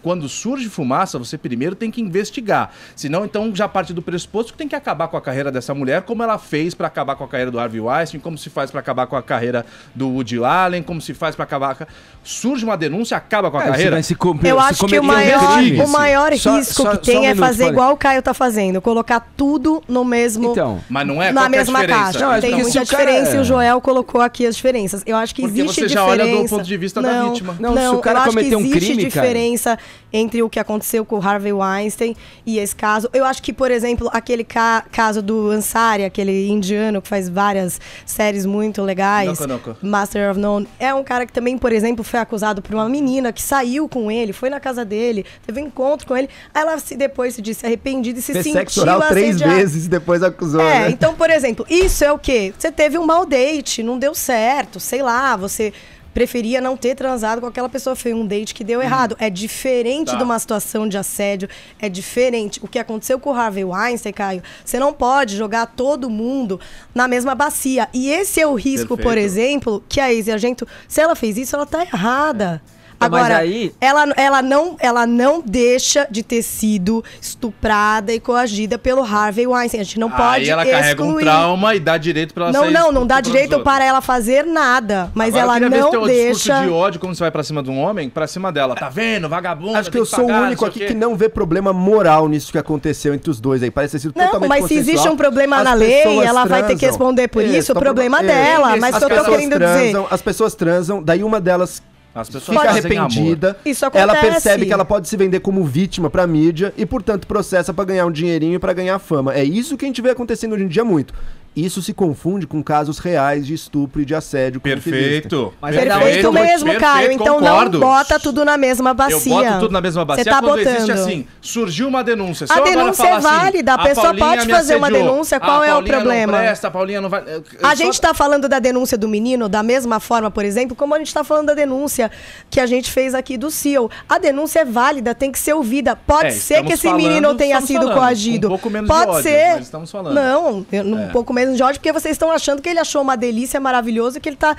quando surge fumaça, você primeiro tem que investigar. Senão, então, já parte do pressuposto que tem que acabar com a carreira dessa mulher, como ela fez para acabar com a carreira do Harvey Weinstein, como se faz para acabar com a carreira do Woody Allen, como se faz para acabar... Surge uma denúncia, acaba com a carreira. Eu acho que o maior risco que tem é fazer igual o Caio tá fazendo, colocar tudo no mesmo... Então, mas não é na mesma diferença. caixa. Tem muita diferença e o Joel colocou aqui as diferenças. Eu acho que porque existe você já diferença. olha do ponto de vista da vítima. Não, se o cara eu acho cometeu que um existe crime, diferença entre o que aconteceu com o Harvey Weinstein e esse caso. Eu acho que, por exemplo, aquele caso do Ansari, aquele indiano que faz várias séries muito legais, Master of None, é um cara que também, por exemplo, foi acusado por uma menina que saiu com ele, foi na casa dele, teve um encontro com ele, aí ela depois se disse arrependida e se sentiu sexo oral 3 vezes e depois acusou, né? Então, por exemplo, isso é o quê? Você teve um mau date, não deu certo, sei lá, você preferia não ter transado com aquela pessoa, foi um date que deu errado. É diferente de uma situação de assédio, é diferente. O que aconteceu com o Harvey Weinstein, Caio, você não pode jogar todo mundo na mesma bacia. E esse é o risco, por exemplo, que a Asia Argento, se ela fez isso, ela tá errada. Agora, aí... ela não deixa de ter sido estuprada e coagida pelo Harvey Weinstein. A gente não pode excluir. Aí ela carrega um trauma e dá direito pra ela sair. Não dá direito para ela fazer nada. Mas agora, ela não um deixa... discurso de ódio, quando você vai pra cima de um homem, pra cima dela. Tá vendo, vagabunda? Acho que eu sou o único aqui que não vê problema moral nisso que aconteceu entre os dois aí. Parece ter sido totalmente mas se existe um problema na lei, ela vai ter que responder por isso, o problema dela. Mas o que eu tô querendo dizer... As pessoas transam, daí uma delas... As pessoas fica arrependida, isso acontece. Ela percebe que ela pode se vender como vítima pra mídia e, portanto, processa pra ganhar um dinheirinho e pra ganhar fama. É isso que a gente vê acontecendo hoje em dia muito. Isso se confunde com casos reais de estupro e de assédio. Perfeito. Perfeito mesmo, Caio. Então concordo. Não bota tudo na mesma bacia. Eu boto tudo na mesma bacia. Você tá quando botando. existe assim, surgiu uma denúncia. A denúncia é válida, a pessoa pode fazer uma denúncia, qual é o problema? Não presta, a Paulinha não vai... A gente tá falando da denúncia do menino da mesma forma, por exemplo, como a gente tá falando da denúncia que a gente fez aqui do CEO. A denúncia é válida, tem que ser ouvida. Pode ser que esse menino tenha sido coagido. Um pouco menos pode de ódio, ser. mas estamos falando. Não, um pouco menos de ódio, porque vocês estão achando que ele achou uma delícia maravilhosa e que ele tá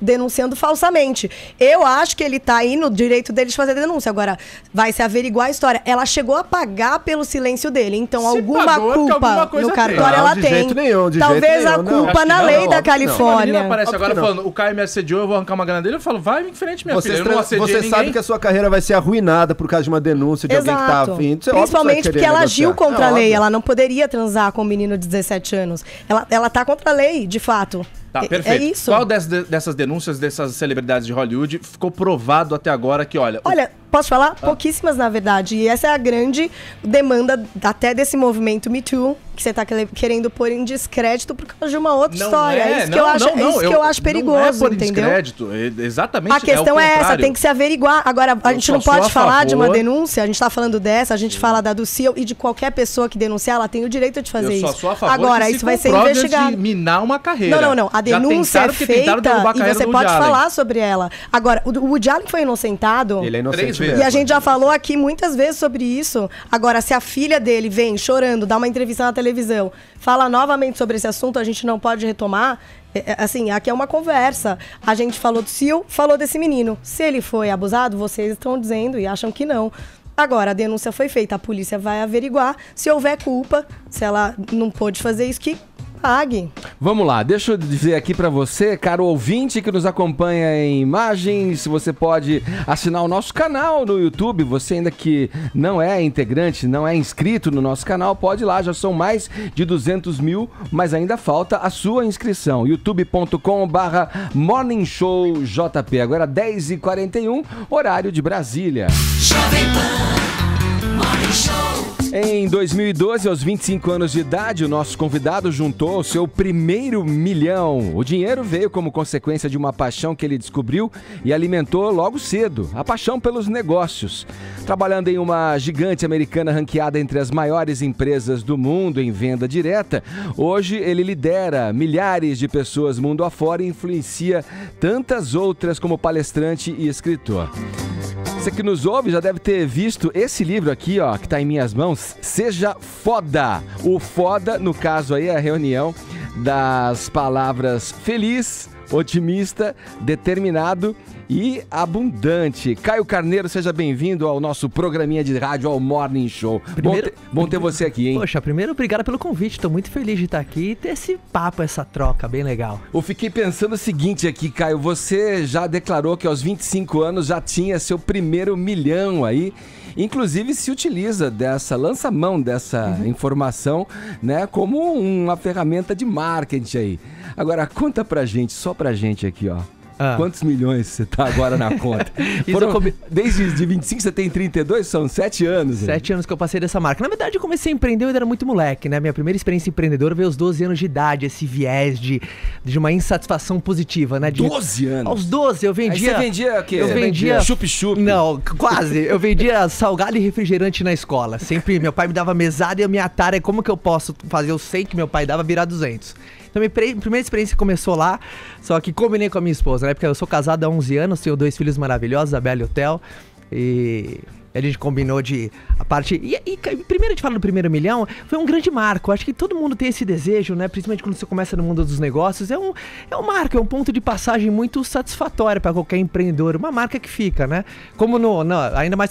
denunciando falsamente. Eu acho que ele tá aí no direito dele de fazer a denúncia. Agora, vai se averiguar a história. Ela chegou a pagar pelo silêncio dele. Então, se alguma culpa no cartório ela tem. Talvez a culpa na lei da Califórnia. A menina aparece agora falando, o Caio me assediou, eu vou arrancar uma grana dele. Eu falo, vai em frente, minha filha. Eu não assediei ninguém. Você sabe que a sua carreira vai ser arruinada por causa de uma denúncia de alguém que tá afim. Principalmente porque ela agiu contra a lei. Ela não poderia transar com um menino de 17 anos. Ela tá contra a lei, de fato. Tá, perfeito. É isso. Qual dessas denúncias dessas celebridades de Hollywood ficou provado até agora que, olha... Posso falar? Pouquíssimas, na verdade. E essa é a grande demanda até desse movimento Me Too, que você tá querendo pôr em descrédito por causa de uma outra história. É isso que eu acho perigoso, não é pôr entendeu? Em descrédito, exatamente. A questão é essa, tem que se averiguar. Agora, a gente não pode falar de uma denúncia, a gente tá falando dessa, a gente fala da do CEO e de qualquer pessoa que denunciar, ela tem o direito de fazer isso. Eu só sou a favor agora, isso vai ser investigado. De minar uma carreira. Não. A denúncia é feita e você pode falar sobre ela. Agora, o Woody Allen foi inocentado. Ele é inocente mesmo. E a gente já falou aqui muitas vezes sobre isso. Agora, se a filha dele vem chorando, dá uma entrevista na televisão, fala novamente sobre esse assunto, a gente não pode retomar. Assim, aqui é uma conversa. A gente falou do CEO, falou desse menino. Se ele foi abusado, vocês estão dizendo e acham que não. Agora, a denúncia foi feita, a polícia vai averiguar. Se houver culpa, se ela não pôde fazer isso, que pague. Vamos lá, deixa eu dizer aqui pra você, caro ouvinte que nos acompanha em imagens, se você pode assinar o nosso canal no YouTube, você ainda que não é integrante, não é inscrito no nosso canal, pode ir lá, já são mais de 200 mil, mas ainda falta a sua inscrição, youtube.com/morningshowjp, agora 10h41, horário de Brasília. Jovem Pan Morning Show. Em 2012, aos 25 anos de idade, o nosso convidado juntou o seu primeiro milhão. O dinheiro veio como consequência de uma paixão que ele descobriu e alimentou logo cedo, a paixão pelos negócios. Trabalhando em uma gigante americana ranqueada entre as maiores empresas do mundo em venda direta, hoje ele lidera milhares de pessoas mundo afora e influencia tantas outras como palestrante e escritor. Você que nos ouve já deve ter visto esse livro aqui, ó, que tá em minhas mãos, Seja Foda. O foda, no caso aí, é a reunião das palavras feliz, otimista, determinado e abundante. Caio Carneiro, seja bem-vindo ao nosso programinha de rádio, ao Morning Show. Bom ter você aqui, hein? Poxa, primeiro, obrigado pelo convite. Tô muito feliz de estar aqui e ter esse papo, essa troca bem legal. Eu fiquei pensando o seguinte aqui, Caio. Você já declarou que aos 25 anos já tinha seu primeiro milhão aí. Inclusive se utiliza lança mão dessa informação, né, como uma ferramenta de marketing aí. Agora, conta pra gente, só pra gente aqui, ó. Quantos milhões você tá agora na conta? Desde de 25 você tem 32, são 7 anos. 7 anos que eu passei dessa marca. Na verdade, eu comecei a empreender, eu era muito moleque, né? Minha primeira experiência empreendedora veio aos 12 anos de idade, esse viés de uma insatisfação positiva, né? 12 anos? Aos 12 eu vendia... Aí você vendia o quê? Eu vendia... Chup-chup? Não, quase. Eu vendia salgado e refrigerante na escola. Sempre meu pai me dava mesada e a minha tara é como que eu posso fazer o 100 que meu pai dava virar 200. Então, minha primeira experiência começou lá, só que combinei com a minha esposa, né? Porque eu sou casado há 11 anos, tenho 2 filhos maravilhosos, a Bela e o Theo, e a gente combinou a parte... E primeiro de falar do primeiro milhão, foi um grande marco. Acho que todo mundo tem esse desejo, né? Principalmente quando você começa no mundo dos negócios. É um marco, é um ponto de passagem muito satisfatório para qualquer empreendedor. Uma marca que fica, né? Como ainda mais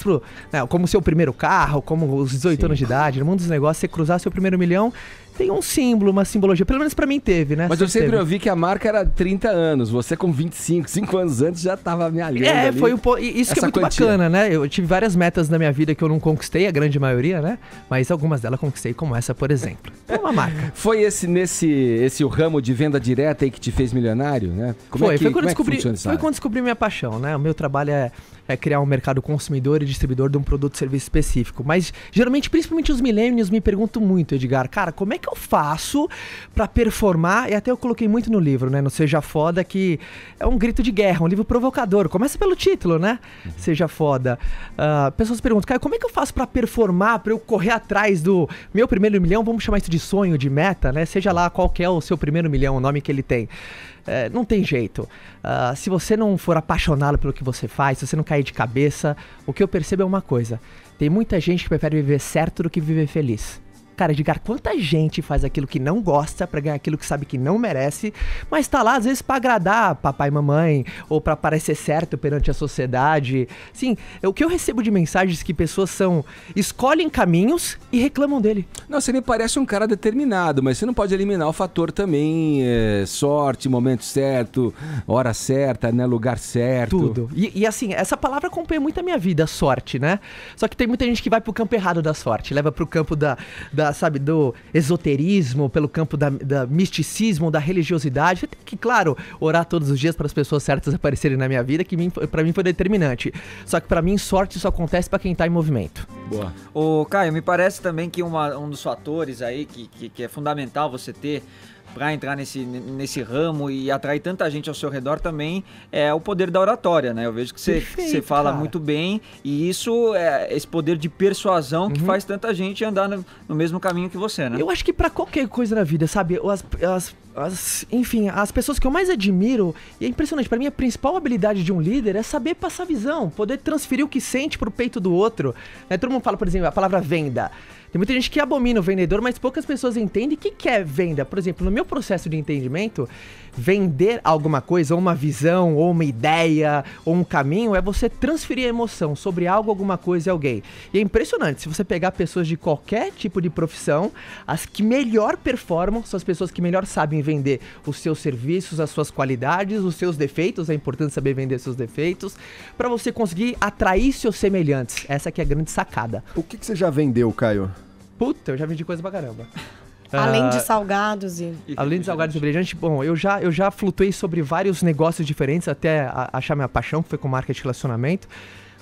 como seu primeiro carro, como os 18 anos de idade. No mundo dos negócios, você cruzar seu primeiro milhão... Tem um símbolo, uma simbologia, pelo menos pra mim teve, né? Mas eu sempre ouvi que a marca era 30 anos, você com 25, 5 anos antes já tava amealhando ali. Foi isso que é muito bacana, né? Eu tive várias metas na minha vida que eu não conquistei, a grande maioria, né? Mas algumas delas conquistei, como essa, por exemplo. É uma marca. Foi esse o ramo de venda direta aí que te fez milionário, né? Foi quando eu descobri minha paixão, né? O meu trabalho é criar um mercado consumidor e distribuidor de um produto ou serviço específico. Mas, geralmente, principalmente os millennials me perguntam muito, Edgar, cara, como é que eu faço pra performar? E até eu coloquei muito no livro, né? No Seja Foda, que é um grito de guerra, um livro provocador. Começa pelo título, né? Seja Foda. Pessoas perguntam, cara, como é que eu faço pra performar, pra eu correr atrás do meu primeiro milhão? Vamos chamar isso de sonho, de meta, né? Seja lá qual que é o seu primeiro milhão, o nome que ele tem. Não tem jeito. Se você não for apaixonado pelo que você faz, se você não cair de cabeça, o que eu percebo é uma coisa. Tem muita gente que prefere viver certo do que viver feliz. Cara, Edgar, quanta gente faz aquilo que não gosta pra ganhar aquilo que sabe que não merece, mas tá lá às vezes pra agradar papai e mamãe, ou pra parecer certo perante a sociedade. Sim, o que eu recebo de mensagens que pessoas escolhem caminhos e reclamam dele. Não, você me parece um cara determinado, mas você não pode eliminar o fator também, sorte, momento certo, hora certa, né, lugar certo. Tudo. E assim, essa palavra acompanha muito a minha vida, sorte, né? Só que tem muita gente que vai pro campo errado da sorte, leva pro campo do esoterismo, pelo campo da misticismo, da religiosidade. Eu tenho que, claro, orar todos os dias para as pessoas certas aparecerem na minha vida, que para mim foi determinante. Só que para mim, sorte só acontece para quem tá em movimento. Boa. Ô, Caio, me parece também que um dos fatores aí que é fundamental você ter para entrar nesse ramo e atrair tanta gente ao seu redor também é o poder da oratória, né? Eu vejo que você fala muito bem e isso é esse poder de persuasão que faz tanta gente andar no mesmo caminho que você, né? Eu acho que para qualquer coisa na vida, sabe? Enfim, as pessoas que eu mais admiro, e é impressionante, para mim a principal habilidade de um líder é saber passar visão, poder transferir o que sente pro peito do outro, né? Todo mundo fala, por exemplo, a palavra venda. Tem muita gente que abomina o vendedor, mas poucas pessoas entendem o que é venda. Por exemplo, no meu processo de entendimento, vender alguma coisa, ou uma visão, ou uma ideia, ou um caminho, é você transferir a emoção sobre algo, alguma coisa e alguém. E é impressionante, se você pegar pessoas de qualquer tipo de profissão, as que melhor performam são as pessoas que melhor sabem vender os seus serviços, as suas qualidades, os seus defeitos, é importante saber vender seus defeitos, para você conseguir atrair seus semelhantes. Essa que é a grande sacada. O que você já vendeu, Caio? Puta, eu já vendi coisa pra caramba. Além de salgados Além de salgados e refrigerantes, bom, eu já flutuei sobre vários negócios diferentes até achar minha paixão, que foi com marketing de relacionamento.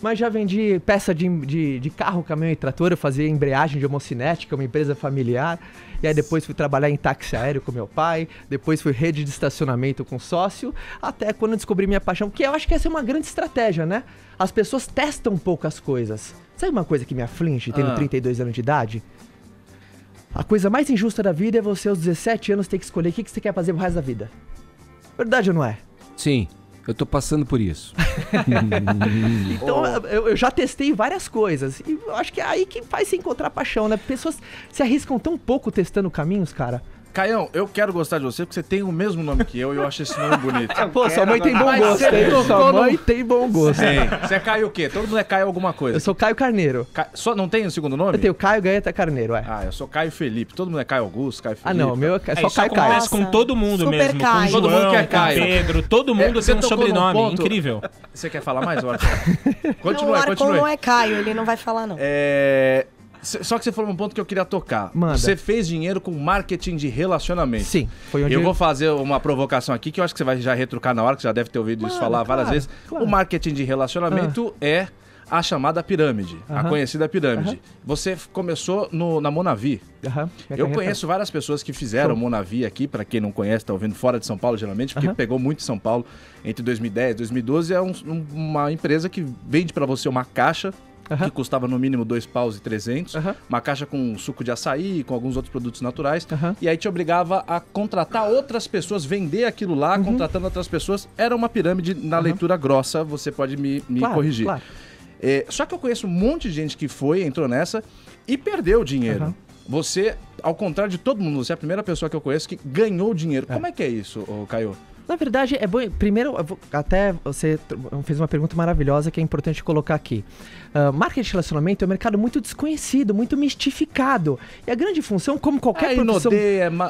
Mas já vendi peça de carro, caminhão e trator, eu fazia embreagem de homocinética, uma empresa familiar. E aí depois fui trabalhar em táxi aéreo com meu pai, depois fui rede de estacionamento com sócio, até quando eu descobri minha paixão, que eu acho que essa é uma grande estratégia, né? As pessoas testam poucas coisas. Sabe uma coisa que me aflige, tendo 32 anos de idade? A coisa mais injusta da vida é você, aos 17 anos, ter que escolher o que você quer fazer pro resto da vida. Verdade ou não é? Sim, eu tô passando por isso. Então, eu já testei várias coisas. E eu acho que é aí que faz se encontrar paixão, né? Pessoas se arriscam tão pouco testando caminhos, cara. Caião, eu quero gostar de você porque você tem o mesmo nome que eu e eu acho esse nome bonito. Pô, sua mãe tem bom gosto, hein? Sua mãe tem bom gosto. Sim. Você é Caio o quê? Todo mundo é Caio alguma coisa. Eu sou Caio Carneiro. Só não tem o segundo nome? Eu tenho Caio Gaeta Carneiro, é. Ah, eu sou Caio Felipe. Todo mundo é Caio Augusto, Caio Felipe. Ah, não, o meu é só Isso Caio Caio. acontece com todo mundo Super mesmo. Caio. Com João, Todo mundo que é com Caio. Pedro, todo mundo Você tem um tocou num sobrenome. ponto- Incrível. Você quer falar mais, Arthur? Não, Continue, o Arcon continue. não é Caio, ele não vai falar, não. Só que você falou um ponto que eu queria tocar. Manda. Você fez dinheiro com marketing de relacionamento. Sim, foi onde Eu vou fazer uma provocação aqui que eu acho que você vai já retrucar na hora, que você já deve ter ouvido isso falar várias vezes. Claro. O marketing de relacionamento é a chamada pirâmide, a Aham. conhecida pirâmide. Você começou na Monavi. Aham, minha Eu carreira conheço várias pessoas que fizeram Monavi aqui, pra quem não conhece, tá ouvindo fora de São Paulo geralmente, porque Aham. pegou muito em São Paulo entre 2010 e 2012. É uma empresa que vende pra você uma caixa Aham. que custava no mínimo R$2.300, Aham. uma caixa com suco de açaí, com alguns outros produtos naturais, Aham. e aí te obrigava a contratar outras pessoas, vender aquilo lá, contratando outras pessoas. Era uma pirâmide na leitura grossa, você pode me Claro, corrigir. claro. Só que eu conheço um monte de gente que entrou nessa e perdeu dinheiro. Aham. Você, ao contrário de todo mundo, você é a primeira pessoa que eu conheço que ganhou dinheiro. Como é que é isso, ô Caio? Na verdade, é bom. Primeiro, até você fez uma pergunta maravilhosa que é importante colocar aqui. Marketing de relacionamento é um mercado muito desconhecido, muito mistificado. E a grande função, como qualquer profissão...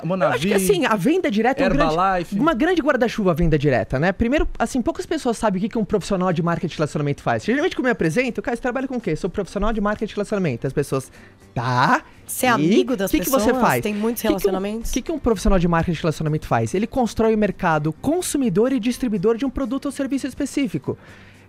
Monavi, Eu acho que assim, a venda direta é Herbalife. uma grande guarda-chuva a venda direta, né? Primeiro, assim, poucas pessoas sabem o que um profissional de marketing de relacionamento faz. Geralmente, quando eu me apresento, cara, você trabalha com o quê? Sou profissional de marketing de relacionamento. As pessoas, tá... Ser amigo das pessoas, que você faz? tem muitos relacionamentos. O que um profissional de marketing de relacionamento faz? Ele constrói o mercado consumidor e distribuidor de um produto ou serviço específico.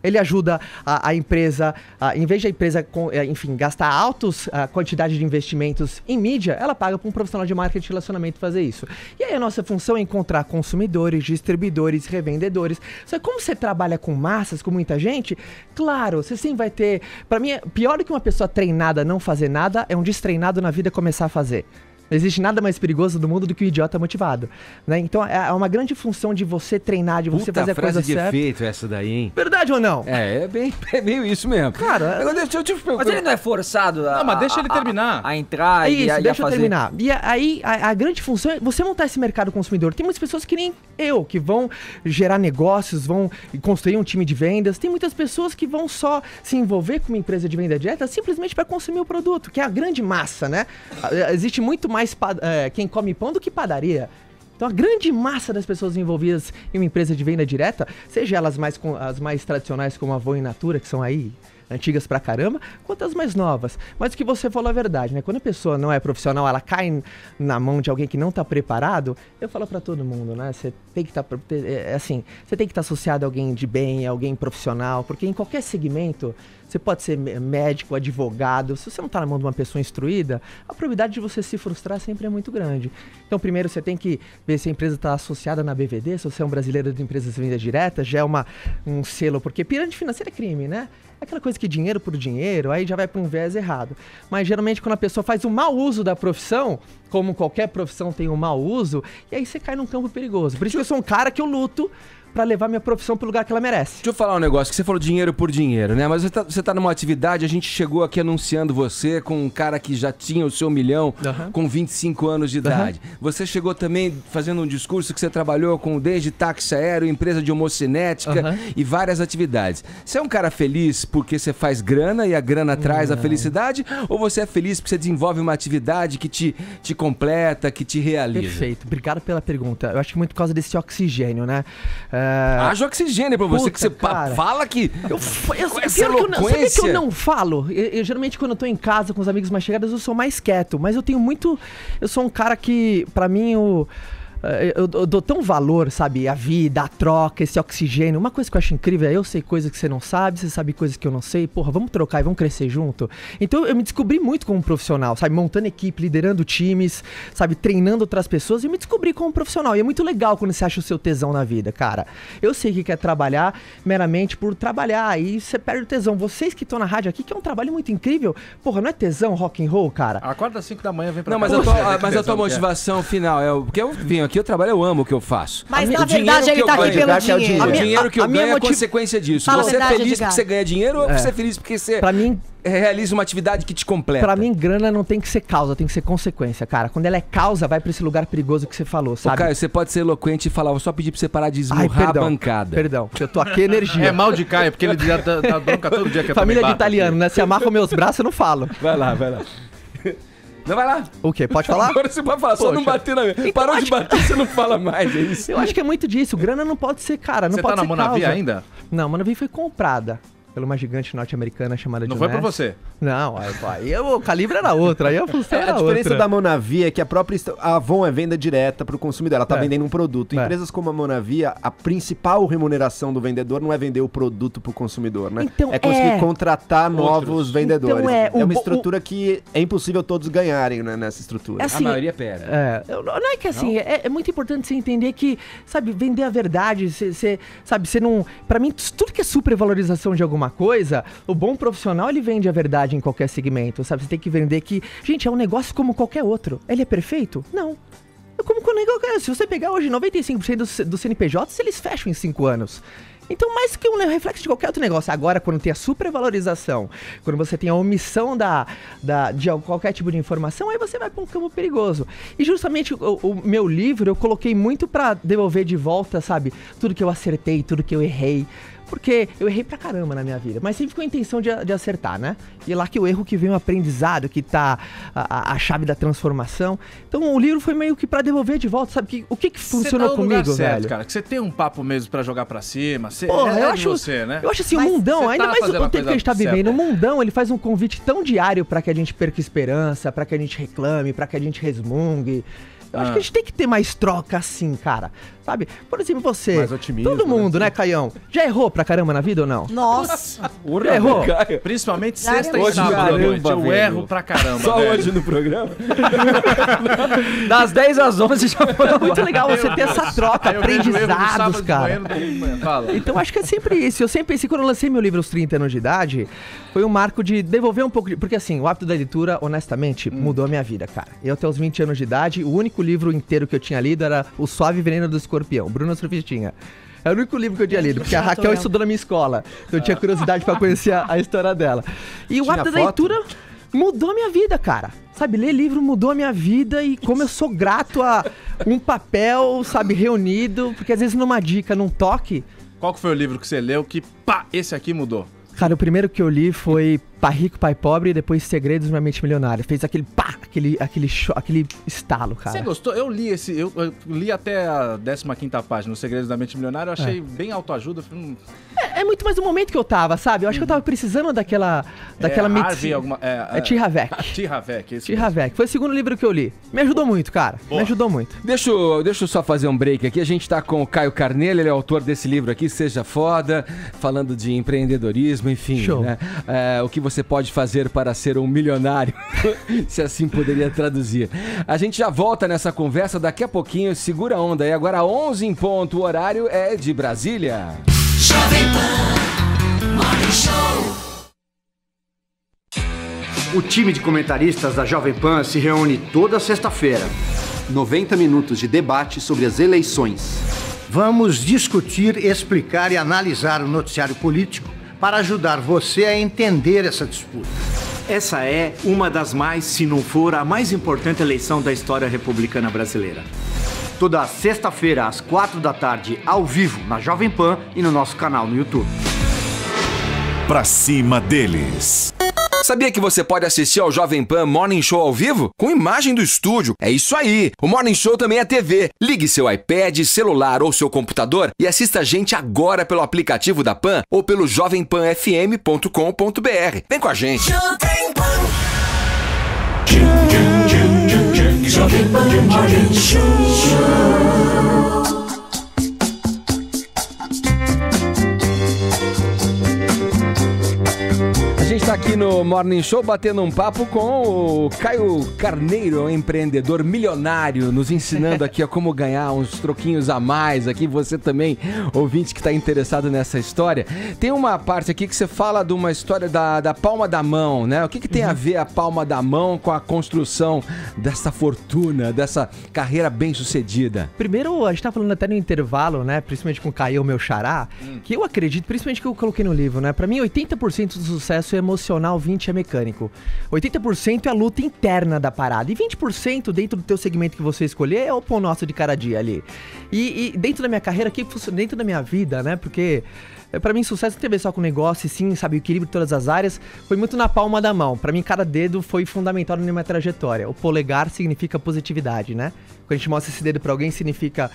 Ele ajuda a empresa, em vez de a empresa, enfim, gastar altas quantidades de investimentos em mídia, ela paga para um profissional de marketing de relacionamento fazer isso. E aí a nossa função é encontrar consumidores, distribuidores, revendedores. Só que como você trabalha com massas, com muita gente, claro, você sim vai ter... Para mim, pior do que uma pessoa treinada a não fazer nada, é um destreinado na vida começar a fazer. Não existe nada mais perigoso do mundo do que o idiota motivado, né? Então é uma grande função de você treinar, de você fazer a coisa frase de certa. efeito essa daí, hein? Verdade ou não? É meio isso mesmo. Cara, agora deixa eu te perguntar. Mas ele não é forçado a... Não, mas deixa ele terminar. A entrar e a deixa eu fazer... terminar. E aí, a grande função é você montar esse mercado consumidor. Tem muitas pessoas que nem eu, que vão gerar negócios, vão construir um time de vendas. Tem muitas pessoas que vão só se envolver com uma empresa de venda direta simplesmente para consumir o produto, que é a grande massa, né? Existe muito mais quem come pão do que padaria. Então a grande massa das pessoas envolvidas em uma empresa de venda direta, seja elas as mais tradicionais como a Avon e Natura, que são aí antigas pra caramba, quanto as mais novas. Mas o que você falou é verdade, né? Quando a pessoa não é profissional, ela cai na mão de alguém que não tá preparado, eu falo pra todo mundo, né? Você tem que estar você tem que estar associado a alguém de bem, a alguém profissional, porque em qualquer segmento você pode ser médico, advogado. Se você não está na mão de uma pessoa instruída, a probabilidade de você se frustrar sempre é muito grande. Então, primeiro, você tem que ver se a empresa está associada na BVD, se você é um brasileiro de empresas de venda direta, já é um selo, porque pirâmide financeira é crime, né? É aquela coisa que dinheiro por dinheiro, aí já vai para um viés errado. Mas, geralmente, quando a pessoa faz um mau uso da profissão, como qualquer profissão tem um mau uso, e aí você cai num campo perigoso. Por isso que eu sou um cara que eu luto pra levar minha profissão pro lugar que ela merece. Deixa eu falar um negócio, que você falou dinheiro por dinheiro, né? Mas você tá numa atividade, a gente chegou aqui anunciando você com um cara que já tinha o seu 1 milhão com 25 anos de idade. Você chegou também fazendo um discurso que você trabalhou com desde táxi aéreo, empresa de homocinética e várias atividades. Você é um cara feliz porque você faz grana e a grana traz a felicidade? Ou você é feliz porque você desenvolve uma atividade que te completa, que te realiza? Perfeito, obrigado pela pergunta. Eu acho que muito por causa desse oxigênio, né? Haja oxigênio pra você, Puta, que você cara. fala que... Essa eloquência... Sabe que eu não falo? Eu geralmente, quando eu tô em casa com os amigos mais chegados, eu sou mais quieto. Mas eu tenho muito... Eu sou um cara que, pra mim, eu dou tão valor, sabe? A vida, a troca, esse oxigênio. Uma coisa que eu acho incrível é eu sei coisas que você não sabe, você sabe coisas que eu não sei. Porra, vamos trocar e vamos crescer junto. Então eu me descobri muito como profissional, sabe? Montando equipe, liderando times, sabe? Treinando outras pessoas. E eu me descobri como profissional. E é muito legal quando você acha o seu tesão na vida, cara. Eu sei que quer trabalhar meramente por trabalhar. E você perde o tesão. Vocês que estão na rádio aqui, que é um trabalho muito incrível. Porra, não é tesão rock and roll, cara? Acorda às 5 da manhã, vem pra Não, mas a tua motivação final é... Porque eu vim aqui, eu trabalho, eu amo o que eu faço. Mas na verdade ele tá aqui pelo dinheiro. O dinheiro que eu ganho é consequência disso. Fala a Você é verdade, feliz Edgar. porque você ganha dinheiro ou você é feliz porque você... Pra mim, realiza uma atividade que te completa. Pra mim, grana não tem que ser causa, tem que ser consequência, cara. Quando ela é causa, vai pra esse lugar perigoso que você falou, sabe? Ô, Caio, você pode ser eloquente e falar, vou só pedir pra você parar de esmurrar a bancada. Perdão, eu tô aqui energia. É mal de Caio, porque ele dá bronca todo dia que eu Família de italiano, né? Se amarra meus braços, eu não falo. Vai lá. Não, vai lá. O quê? Pode falar? Agora você pode falar, só não bater na minha. Então, Parou de bater, você não fala mais, é isso. Eu acho que é muito disso. Grana não pode ser, cara. Não Você pode tá na ser Monavi causa. ainda? Não, a Monavi foi comprada por uma gigante norte-americana chamada Não John foi por Ness. você? Não, aí o calibre era outro, aí a função A era diferença outra. da Monavi é que a Avon é venda direta para o consumidor, ela está vendendo um produto. Empresas como a Monavi, a principal remuneração do vendedor não é vender o produto para o consumidor, né? Então, é conseguir contratar novos vendedores. Então, é uma estrutura que é impossível todos ganharem, né, nessa estrutura. Assim, a maioria pera. Não é que assim, é muito importante você entender que, sabe, vender a verdade, você não... Pra mim, tudo que é supervalorização de alguma coisa, o bom profissional, ele vende a verdade em qualquer segmento, sabe? Você tem que vender que, gente, é um negócio como qualquer outro. Ele é perfeito? Não. É como qualquer... Se você pegar hoje 95% dos CNPJs, eles fecham em 5 anos. Então, mais que um reflexo de qualquer outro negócio. Agora, quando tem a supervalorização, quando você tem a omissão de qualquer tipo de informação, aí você vai para um campo perigoso. E justamente o meu livro, eu coloquei muito para devolver de volta, sabe? Tudo que eu acertei, tudo que eu errei. Porque eu errei pra caramba na minha vida, mas sempre com a intenção de acertar, né? E é lá que o erro que vem o aprendizado, que tá a chave da transformação. Então o livro foi meio que pra devolver de volta, sabe? O que funcionou comigo, certo, velho? Cara, que você tem um papo mesmo pra jogar pra cima. Porra, eu acho, você, né? eu acho assim, o mundão, ainda mais o contexto que a gente tá vivendo, certa. o mundão, ele faz um convite tão diário pra que a gente perca esperança, pra que a gente reclame, pra que a gente resmungue. Eu acho que a gente tem que ter mais troca assim, cara. Sabe? Por exemplo, você... Mais otimismo, todo mundo, né, Caião? Já errou pra caramba na vida ou não? Nossa! Já errou? Principalmente Já sexta errou. e sábado à Caramba, noite. Eu velho. erro pra caramba, Só velho. hoje no programa? Das 10 às 11 já foram. É muito legal você ter essa troca, Eu vejo erro no aprendizados, sábado de cara. manhã, no domingo de manhã. Fala. Então acho que é sempre isso. Eu sempre pensei, quando eu lancei meu livro aos 30 anos de idade, foi um marco de devolver um pouco de... Porque assim, o hábito da leitura, honestamente, mudou a minha vida, cara. Eu até os 20 anos de idade, o único livro inteiro que eu tinha lido era O Suave Veneno do Escorpião, Bruno Surfistinha. É o único livro que eu tinha lido, porque a Raquel estudou na minha escola. Então eu tinha curiosidade pra conhecer a história dela. E o hábito da leitura mudou a minha vida, cara. Sabe, ler livro mudou a minha vida e como eu sou grato a um papel, sabe, reunido, porque às vezes numa dica, num toque... Qual que foi o livro que você leu que, pá, esse aqui mudou? Cara, o primeiro que eu li foi Pai Rico, Pai Pobre e depois Segredos de uma Mente Milionária. Fez aquele pá, aquele estalo, cara. Você gostou? Eu li eu li até a 15ª página, Os Segredos da Mente Milionária, eu achei bem autoajuda. É muito mais o momento que eu tava, sabe? Eu acho que eu tava precisando daquela medicina. T. Havek. T. Havek, esse T. Havek. Foi o segundo livro que eu li. Me ajudou muito, cara. Boa. Me ajudou muito. Deixa eu só fazer um break aqui. A gente tá com o Caio Carneiro, ele é autor desse livro aqui, Seja Foda, falando de empreendedorismo, enfim, Show. né? O que você pode fazer para ser um milionário, se assim poderia traduzir. A gente já volta nessa conversa daqui a pouquinho, segura a onda aí. Agora 11 em ponto, o horário é de Brasília. Jovem Pan Morning Show. O time de comentaristas da Jovem Pan se reúne toda sexta-feira. 90 minutos de debate sobre as eleições. Vamos discutir, explicar e analisar o noticiário político para ajudar você a entender essa disputa. Essa é uma das mais, se não for a mais importante eleição da história republicana brasileira. Toda sexta-feira, às 4 da tarde, ao vivo, na Jovem Pan e no nosso canal no YouTube. Pra cima deles. Sabia que você pode assistir ao Jovem Pan Morning Show ao vivo? Com imagem do estúdio. É isso aí! O Morning Show também é TV. Ligue seu iPad, celular ou seu computador e assista a gente agora pelo aplicativo da Pan ou pelo jovempanfm.com.br. Vem com a gente! Jovem Pan. Jovem Pan Morning Show. A gente está aqui no Morning Show batendo um papo com o Caio Carneiro, um empreendedor milionário, nos ensinando aqui a como ganhar uns troquinhos a mais aqui. Você também, ouvinte que está interessado nessa história. Tem uma parte aqui que você fala de uma história da palma da mão, né? O que tem a ver a palma da mão com a construção dessa fortuna, dessa carreira bem-sucedida? Primeiro, a gente tá falando até no intervalo, né? Principalmente com o Caio, meu xará, que eu acredito, principalmente que eu coloquei no livro, né? Pra mim, 80% do sucesso emocional, 20% é mecânico. 80% é a luta interna da parada. E 20% dentro do teu segmento que você escolher é o pão nosso de cada dia ali. E dentro da minha carreira, dentro da minha vida, né? Porque pra mim sucesso não tem a ver só com negócio, e sim, sabe, o equilíbrio de todas as áreas. Foi muito na palma da mão. Pra mim, cada dedo foi fundamental na minha trajetória. O polegar significa positividade, né? Quando a gente mostra esse dedo pra alguém, significa...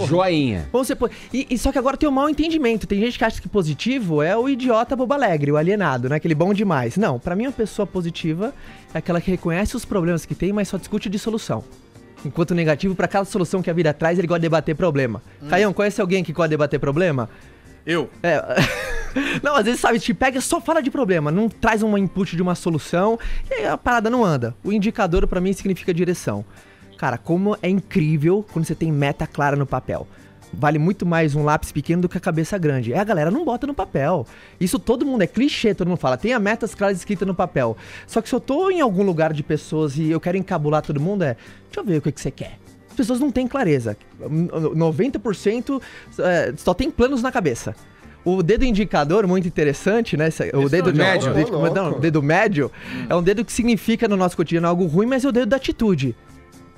Joinha. E só que agora tem um mau entendimento. Tem gente que acha que positivo é o idiota bobo alegre, o alienado, né? Aquele bom demais. Não, pra mim uma pessoa positiva é aquela que reconhece os problemas que tem, mas só discute de solução. Enquanto negativo, pra cada solução que a vida traz, ele gosta de debater problema. Caião, conhece alguém que gosta de debater problema? Eu? Não, às vezes, sabe, te pega, só fala de problema, não traz um input de uma solução e aí a parada não anda. O indicador pra mim significa direção. Cara, como é incrível quando você tem meta clara no papel. Vale muito mais um lápis pequeno do que a cabeça grande. A galera não bota no papel. Isso todo mundo, é clichê, todo mundo fala. Tenha metas claras escritas no papel. Só que se eu tô em algum lugar de pessoas e eu quero encabular todo mundo, deixa eu ver o que você quer. As pessoas não têm clareza. 90% só tem planos na cabeça. O dedo indicador, muito interessante, né? O dedo médio. O dedo médio é um dedo que significa no nosso cotidiano algo ruim, mas é o dedo da atitude.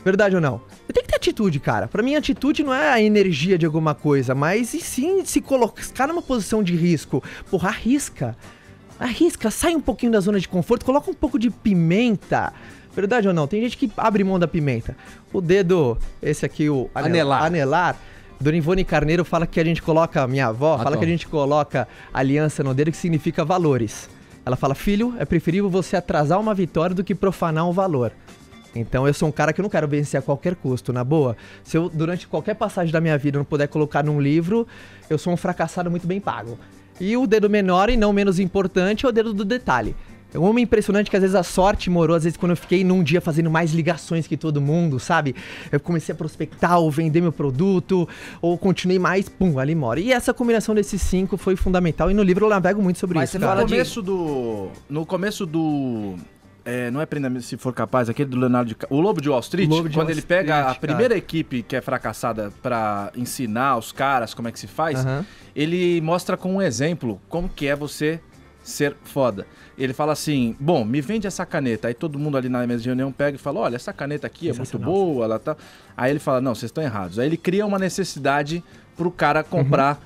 Verdade ou não? Você tem que ter atitude, cara. Pra mim, atitude não é a energia de alguma coisa, mas e sim se colocar numa posição de risco. Porra, arrisca. Arrisca, sai um pouquinho da zona de conforto, coloca um pouco de pimenta. Verdade ou não? Tem gente que abre mão da pimenta. O dedo, esse aqui, o anelar. Dona Ivone Carneiro fala que a gente coloca, minha avó, fala que a gente coloca aliança no dedo, que significa valores. Ela fala, filho, é preferível você atrasar uma vitória do que profanar um valor. Então eu sou um cara que eu não quero vencer a qualquer custo, na boa. Se eu, durante qualquer passagem da minha vida, não puder colocar num livro, eu sou um fracassado muito bem pago. E o dedo menor e não menos importante é o dedo do detalhe. É um homem impressionante que às vezes a sorte morou, às vezes quando eu fiquei num dia fazendo mais ligações que todo mundo, sabe? Eu comecei a prospectar ou vender meu produto, ou continuei mais, pum, ali mora. E essa combinação desses 5 foi fundamental e no livro eu navego muito sobre isso. No começo do... não é Prenda Se For Capaz, aquele do Leonardo DiCaprio, o Lobo de Wall Street, quando ele pega a primeira equipe que é fracassada pra ensinar os caras como é que se faz, ele mostra com um exemplo como que é você ser foda. Ele fala assim, bom, me vende essa caneta. Aí todo mundo ali na mesa de reunião pega e fala, olha, essa caneta aqui é muito boa, ela tá... Aí ele fala, não, vocês estão errados. Aí ele cria uma necessidade pro cara comprar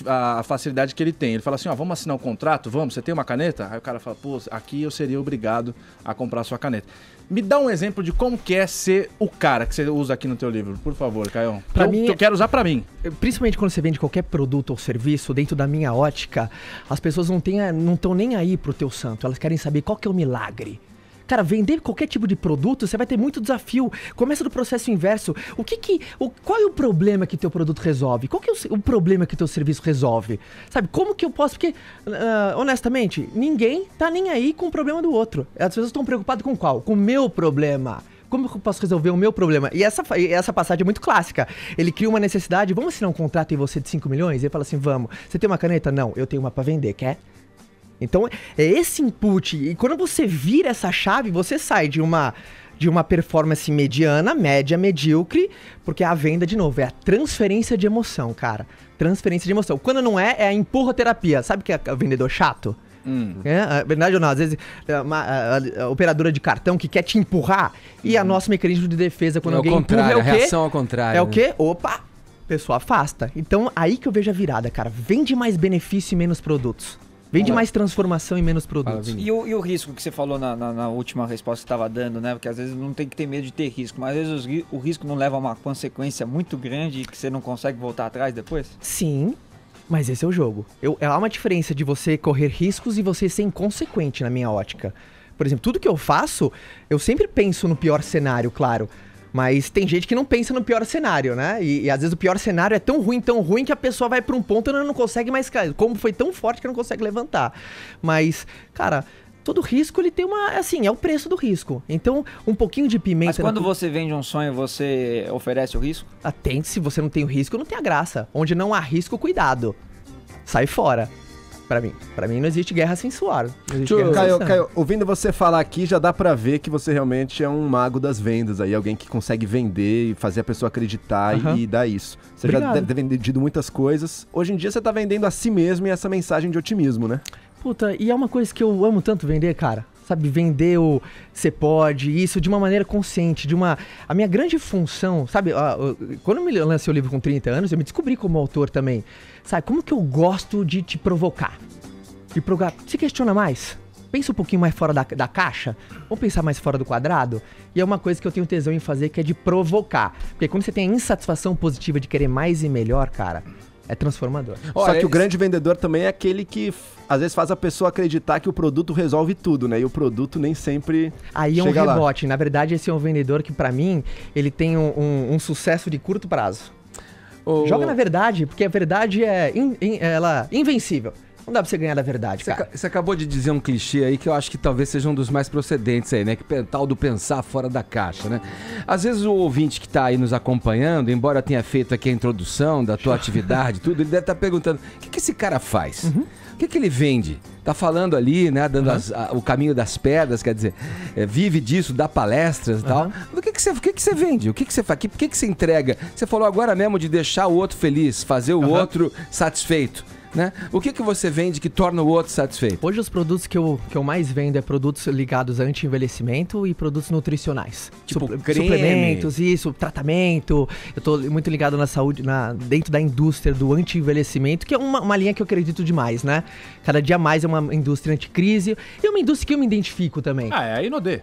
a facilidade que ele tem. Ele fala assim, ó, vamos assinar um contrato? Vamos, você tem uma caneta? Aí o cara fala, pô, aqui eu seria obrigado a comprar a sua caneta. Me dá um exemplo de como que é ser o cara que você usa aqui no teu livro, por favor, Caião. Eu quero usar pra mim. Principalmente quando você vende qualquer produto ou serviço, dentro da minha ótica, as pessoas não estão nem aí pro teu santo. Elas querem saber qual que é o milagre. Cara, vender qualquer tipo de produto, você vai ter muito desafio. Começa do processo inverso. Qual é o problema que teu produto resolve? Qual que é o problema que teu serviço resolve? Sabe, como que eu posso... Porque, honestamente, ninguém tá nem aí com o problema do outro. As pessoas estão preocupadas com qual? Com o meu problema. Como eu posso resolver o meu problema? E essa passagem é muito clássica. Ele cria uma necessidade, vamos assinar um contrato em você de 5 milhões? Ele fala assim, vamos. Você tem uma caneta? Não, eu tenho uma pra vender, quer? Então, é esse input. E quando você vira essa chave, você sai de uma performance mediana, média, medíocre, porque a venda, de novo, é a transferência de emoção, cara. Transferência de emoção. Quando não é a empurra-terapia. Sabe o que é o vendedor chato? É verdade ou não? Às vezes, a operadora de cartão que quer te empurrar, e a nosso mecanismo de defesa, quando alguém empurra, é o quê? A reação ao contrário. É o quê? Opa! Pessoa afasta. Então, aí que eu vejo a virada, cara. Vende mais benefício e menos produtos. Vende mais transformação e menos produtos. E o risco que você falou na última resposta que você estava dando, né? Porque às vezes não tem que ter medo de ter risco, mas às vezes o risco não leva a uma consequência muito grande e que você não consegue voltar atrás depois? Sim, mas esse é o jogo. Há uma diferença de você correr riscos e você ser inconsequente na minha ótica. Por exemplo, tudo que eu faço, eu sempre penso no pior cenário, claro. Mas tem gente que não pensa no pior cenário, né? E às vezes o pior cenário é tão ruim que a pessoa vai pra um ponto e não consegue mais cair. Como foi tão forte que não consegue levantar. Mas, cara, todo risco ele tem uma... Assim, é o preço do risco. Então, um pouquinho de pimenta... Mas quando você vende um sonho, você oferece o risco? Atente, se você não tem o risco, não tem a graça. Onde não há risco, cuidado. Sai fora. Pra mim não existe guerra sem suor. Caio, ouvindo você falar aqui, já dá pra ver que você realmente é um mago das vendas aí, alguém que consegue vender e fazer a pessoa acreditar e dar isso. Você já deve ter vendido muitas coisas. Hoje em dia você tá vendendo a si mesmo e essa mensagem de otimismo, né? Puta, e é uma coisa que eu amo tanto vender, cara. sabe? Vender o você pode, isso de uma maneira consciente, a minha grande função, sabe? Quando eu me lancei o livro com 30 anos, eu me descobri como autor também. Sabe, como que eu gosto de te provocar? Se questiona mais. Pensa um pouquinho mais fora da caixa. Vamos pensar mais fora do quadrado. E é uma coisa que eu tenho tesão em fazer, que é de provocar. Porque quando você tem a insatisfação positiva de querer mais e melhor, cara, é transformador. Só que o grande vendedor também é aquele que às vezes faz a pessoa acreditar que o produto resolve tudo, né? E o produto nem sempre aí chega é um lá. rebote. Na verdade, esse é um vendedor que, pra mim, ele tem um sucesso de curto prazo. Joga na verdade, porque a verdade é invencível. Não dá pra você ganhar da verdade, cara. Você acabou de dizer um clichê aí que eu acho que talvez seja um dos mais procedentes aí, né? Que tal do pensar fora da caixa, né? Às vezes o ouvinte que tá aí nos acompanhando, embora tenha feito aqui a introdução da tua atividade, tudo, ele deve estar perguntando, o que esse cara faz? O que ele vende? Tá falando ali, né? Dando o caminho das pedras, quer dizer, vive disso, dá palestras e tal. O que você vende? O que você faz? O que você entrega? Você falou agora mesmo de deixar o outro feliz, fazer o outro satisfeito. Né? O que você vende que torna o outro satisfeito? Hoje os produtos que eu mais vendo é produtos ligados a anti-envelhecimento e produtos nutricionais. Tipo creme. Suplementos, isso, tratamento. Eu tô muito ligado na saúde, dentro da indústria do anti-envelhecimento, que é uma linha que eu acredito demais, né? Cada dia mais é uma indústria anticrise e uma indústria que eu me identifico também. É a Inodê.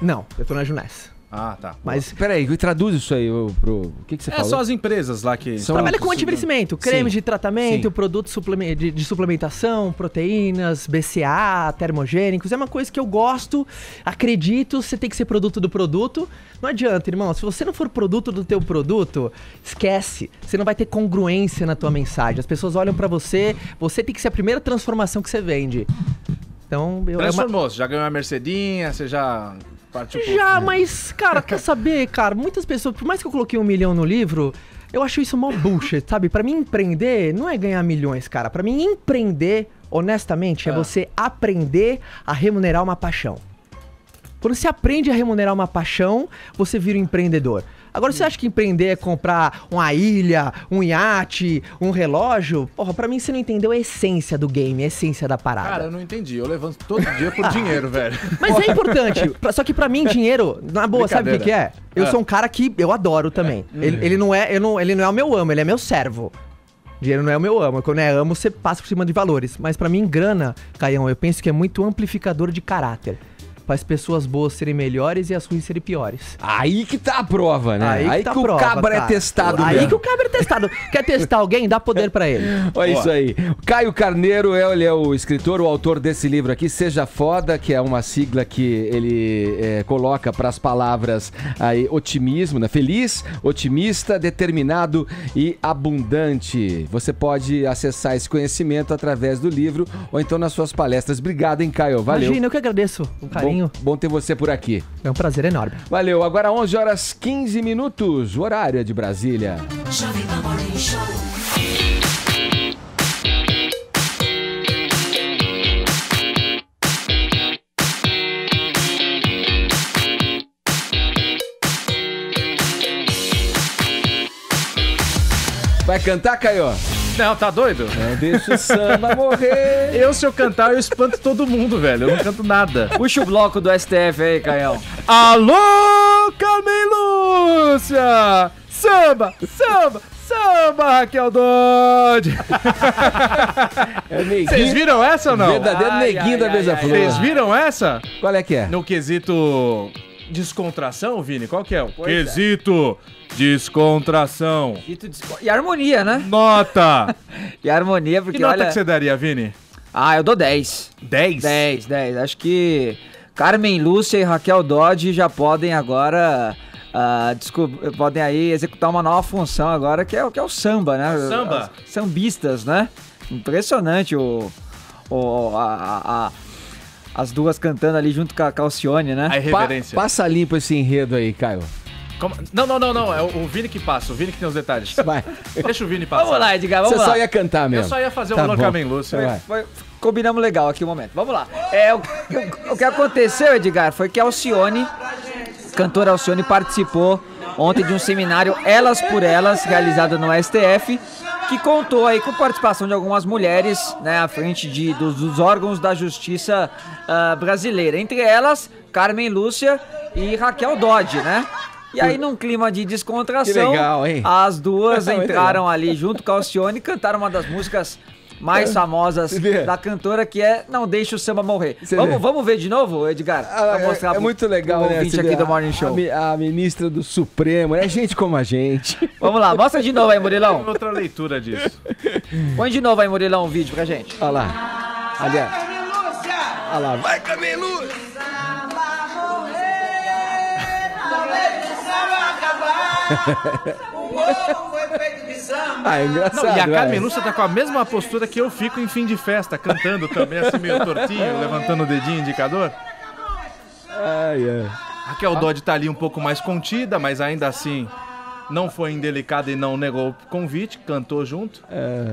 Não, eu tô na Juness. Ah, tá. Mas peraí, traduz isso aí pro... O que você falou? São as empresas lá que... Trabalha com anti-envelhecimento, creme de tratamento, produtos de suplementação, proteínas, BCA, termogênicos. É uma coisa que eu gosto, acredito, você tem que ser produto do produto. Não adianta, irmão, se você não for produto do teu produto, esquece. Você não vai ter congruência na tua mensagem. As pessoas olham pra você, você tem que ser a primeira transformação que você vende. Então... Transformou, você já ganhou uma Mercedinha, você já... Mas, cara, quer saber, cara? Muitas pessoas, por mais que eu coloquei 1 milhão no livro, eu acho isso mó bullshit, sabe? Pra mim, empreender não é ganhar milhões, cara. Pra mim, empreender, honestamente, é você aprender a remunerar uma paixão. Quando você aprende a remunerar uma paixão, você vira um empreendedor. Agora, você acha que empreender é comprar uma ilha, um iate, um relógio? Porra, pra mim você não entendeu a essência do game, a essência da parada. Cara, eu não entendi. Eu levanto todo dia por dinheiro, velho. Mas é importante. Só que pra mim, dinheiro, na boa, sabe o que é? Eu sou um cara que eu adoro também. Ele não é o meu amo, ele é meu servo. Dinheiro não é o meu amo. Quando é amo, você passa por cima de valores. Mas pra mim, grana, Caião, eu penso que é muito amplificador de caráter. Faz pessoas boas serem melhores e as ruins serem piores. Aí que tá a prova, né? Aí tá que a prova, o cabra cara. é testado Aí mesmo. que o cabra é testado. Quer testar alguém? Dá poder pra ele. Olha isso aí. Caio Carneiro, ele é o escritor, o autor desse livro aqui, Seja Foda, que é uma sigla que ele coloca pras palavras aí, otimismo, né? Feliz, otimista, determinado e abundante. Você pode acessar esse conhecimento através do livro ou então nas suas palestras. Obrigado, hein, Caio? Valeu. Imagina, eu que agradeço o carinho. Bom ter você por aqui. É um prazer enorme. Valeu. Agora 11 horas 15 minutos, o horário é de Brasília. Jovem Pan Morning Show. Vai cantar, Caio? Não, tá doido? Não deixa o samba morrer. Se eu cantar, eu espanto todo mundo, velho. Eu não canto nada. Puxa o bloco do STF aí, Caião. Alô, Carmen Lúcia! Samba, samba, samba, Raquel Dodge! Vocês viram essa ou não? Verdadeiro neguinho da Beija-Flor. Vocês viram essa? Qual é que é? No quesito descontração, Vini, qual que é? Quesito descontração. E harmonia, né? Nota! E harmonia, porque que nota olha... que você daria, Vini? Eu dou 10. 10? 10. Acho que Carmen Lúcia e Raquel Dodge já podem agora... podem aí executar uma nova função agora, que é o samba, né? Samba? Sambistas, né? Impressionante as duas cantando ali junto com a Alcione, né? A irreverência. Passa limpo esse enredo aí, Caio. Como? Não. É o Vini que passa. O Vini que tem os detalhes. Vai. Deixa o Vini passar. Vamos lá, Edgar, vamos lá. Você só ia cantar mesmo. Eu só ia fazer o Alô Carmen Lúcia. Combinamos legal aqui o momento. Vamos lá. O que aconteceu, Edgar, foi que a Alcione, cantora Alcione, participou ontem de um seminário Elas por Elas, realizado no STF, que contou aí com a participação de algumas mulheres, né, à frente dos órgãos da justiça brasileira. Entre elas, Carmen Lúcia e Raquel Dodge, né? E aí, num clima de descontração, Que legal, hein? as duas entraram ali junto com a Alcione e cantaram uma das músicas mais famosas da cantora, que é Não Deixe o Samba Morrer. Vamos ver de novo, Edgar? Pra mostrar é muito legal, né? Ouvinte aqui do Morning Show. A ministra do Supremo, é gente como a gente. Vamos lá, mostra de novo aí, Murilão. Outra leitura disso. Põe de novo aí, Murilão, um vídeo pra gente. Olha lá. Aliás. Olha lá. Vai, Camilo! É engraçado. Não, e a Carmen Lúcia tá com a mesma postura que eu fico em fim de festa, cantando também, assim meio tortinho, levantando o dedinho indicador. Raquel Dodge tá ali um pouco mais contida, mas ainda assim não foi indelicada e não negou o convite, cantou junto.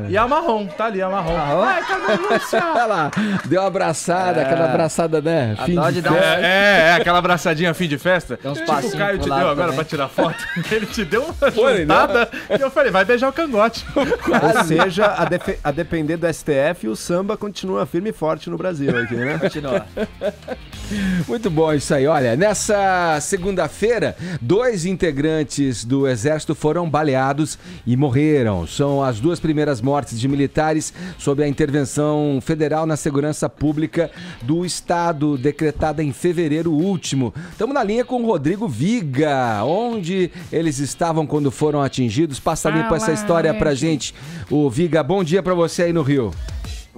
E a Marrom, tá ali a Marrom. Ai, Carmen Lúcia! Olha lá, deu uma abraçada, aquela abraçada, né? Fim de festa. Aquela abraçadinha fim de festa. Tem uns tipo o Caio te deu agora também pra tirar foto. Ele te deu uma juntada e eu falei, vai beijar o cangote. Ou seja, a depender do STF, o samba continua firme e forte no Brasil aqui, né? Continua. Muito bom isso aí. Olha, nessa segunda-feira, 2 integrantes do Exército foram baleados e morreram. São as 2 primeiras mortes de militares sob a intervenção federal na segurança pública do Estado, decretada em fevereiro último. Estamos na linha com o Rodrigo Viga. Onde eles estavam quando foram atingidos? Passa limpo essa história pra gente. O Viga, bom dia pra você aí no Rio.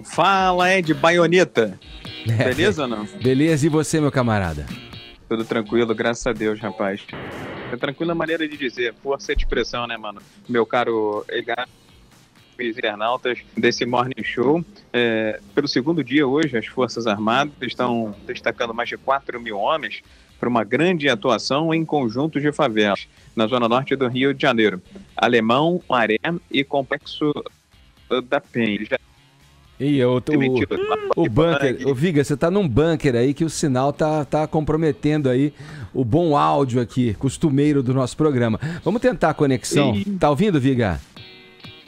Fala, Ed, baioneta. Beleza ou não? Beleza, e você, meu camarada? Tudo tranquilo, graças a Deus, rapaz. É tranquila maneira de dizer, força de expressão, né, mano? Meu caro Edgar, internautas desse Morning Show. Pelo segundo dia hoje, as Forças Armadas estão destacando mais de 4 mil homens para uma grande atuação em conjuntos de favelas, na zona norte do Rio de Janeiro. Alemão, Maré e Complexo da Penha. E o bunker, o Viga, você tá num bunker aí que o sinal tá comprometendo aí o bom áudio aqui, costumeiro do nosso programa. Vamos tentar a conexão. Tá ouvindo, Viga?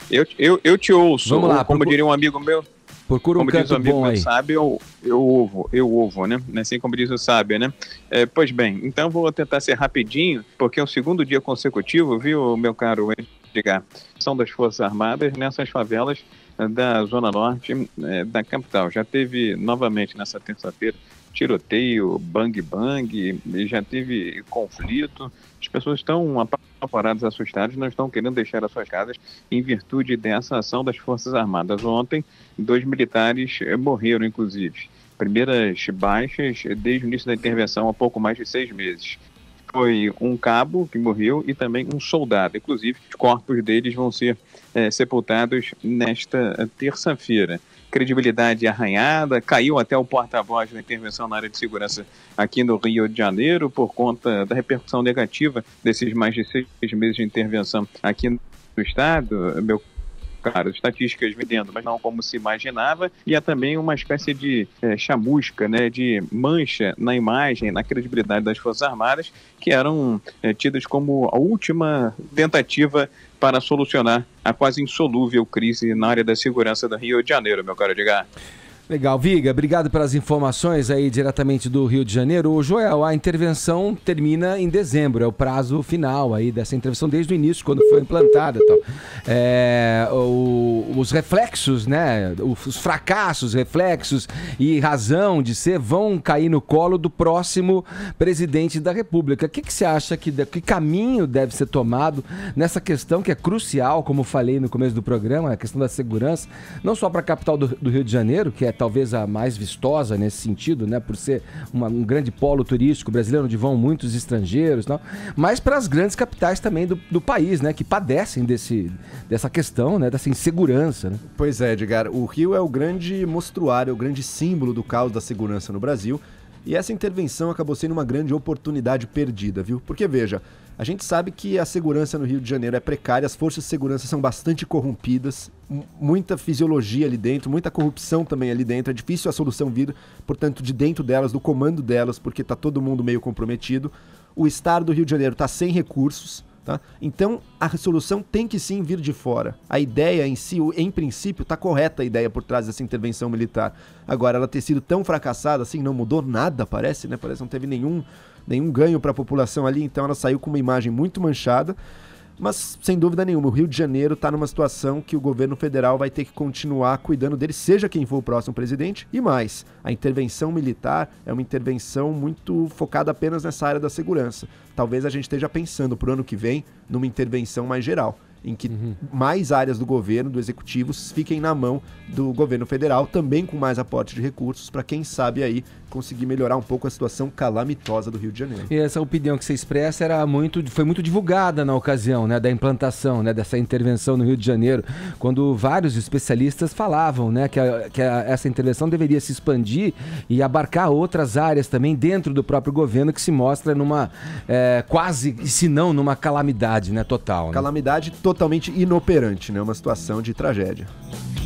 Eu te ouço. Vamos lá, como diria um amigo meu. Procura um canto bom aí. Sabe, eu ovo, né? Assim como diz o sábio, né? Pois bem, então vou tentar ser rapidinho, porque é o segundo dia consecutivo, viu, meu caro Edgar? São das Forças Armadas nessas favelas da Zona Norte da capital. Já teve novamente nessa terça-feira tiroteio, bang-bang, e já teve conflito. As pessoas estão apavoradas, assustadas, não estão querendo deixar as suas casas em virtude dessa ação das Forças Armadas. Ontem, 2 militares morreram, inclusive. Primeiras baixas desde o início da intervenção, há pouco mais de 6 meses. Foi um cabo que morreu e também um soldado. Inclusive, os corpos deles vão ser sepultados nesta terça-feira. Credibilidade arranhada, caiu até o porta-voz da intervenção na área de segurança aqui no Rio de Janeiro por conta da repercussão negativa desses mais de 6 meses de intervenção aqui no estado. Meu caro, estatísticas vendendo, mas não como se imaginava, e há também uma espécie de chamusca, né, de mancha na imagem, na credibilidade das Forças Armadas, que eram tidas como a última tentativa para solucionar a quase insolúvel crise na área da segurança do Rio de Janeiro, meu caro Edgar. Legal, Viga, obrigado pelas informações aí diretamente do Rio de Janeiro. O Joel, a intervenção termina em dezembro, é o prazo final aí dessa intervenção desde o início, quando foi implantada e tal. Os reflexos, né, os fracassos, reflexos e razão de ser vão cair no colo do próximo presidente da República. O que você acha que caminho deve ser tomado nessa questão que é crucial, como falei no começo do programa, a questão da segurança, não só para a capital do Rio de Janeiro, que é talvez a mais vistosa nesse sentido, né, por ser um grande polo turístico brasileiro, onde vão muitos estrangeiros, não, mas para as grandes capitais também do país, né, que padecem dessa questão, né, dessa insegurança. Né? Pois é, Edgar, o Rio é o grande mostruário, o grande símbolo do caos da segurança no Brasil, e essa intervenção acabou sendo uma grande oportunidade perdida, viu? Porque, veja, a gente sabe que a segurança no Rio de Janeiro é precária, as forças de segurança são bastante corrompidas, muita fisiologia ali dentro, muita corrupção também ali dentro, é difícil a solução vir, portanto, de dentro delas, do comando delas, porque tá todo mundo meio comprometido. O estado do Rio de Janeiro tá sem recursos, Tá? Então, a solução tem que sim vir de fora. A ideia em si, em princípio, está correta a ideia por trás dessa intervenção militar. Agora, ela ter sido tão fracassada, assim, não mudou nada, parece, né? Parece que não teve nenhum ganho para a população ali, então ela saiu com uma imagem muito manchada. Mas, sem dúvida nenhuma, o Rio de Janeiro está numa situação que o governo federal vai ter que continuar cuidando dele, seja quem for o próximo presidente. E mais, a intervenção militar é uma intervenção muito focada apenas nessa área da segurança. Talvez a gente esteja pensando para o ano que vem numa intervenção mais geral, em que mais áreas do governo, do executivo, fiquem na mão do governo federal, também com mais aporte de recursos, para quem sabe aí conseguir melhorar um pouco a situação calamitosa do Rio de Janeiro. E essa opinião que você expressa foi muito divulgada na ocasião, né, da implantação, né, dessa intervenção no Rio de Janeiro, quando vários especialistas falavam, né, que essa intervenção deveria se expandir e abarcar outras áreas também dentro do próprio governo, que se mostra numa quase, se não numa calamidade, né, total. Né? Calamidade totalmente inoperante, né, uma situação de tragédia.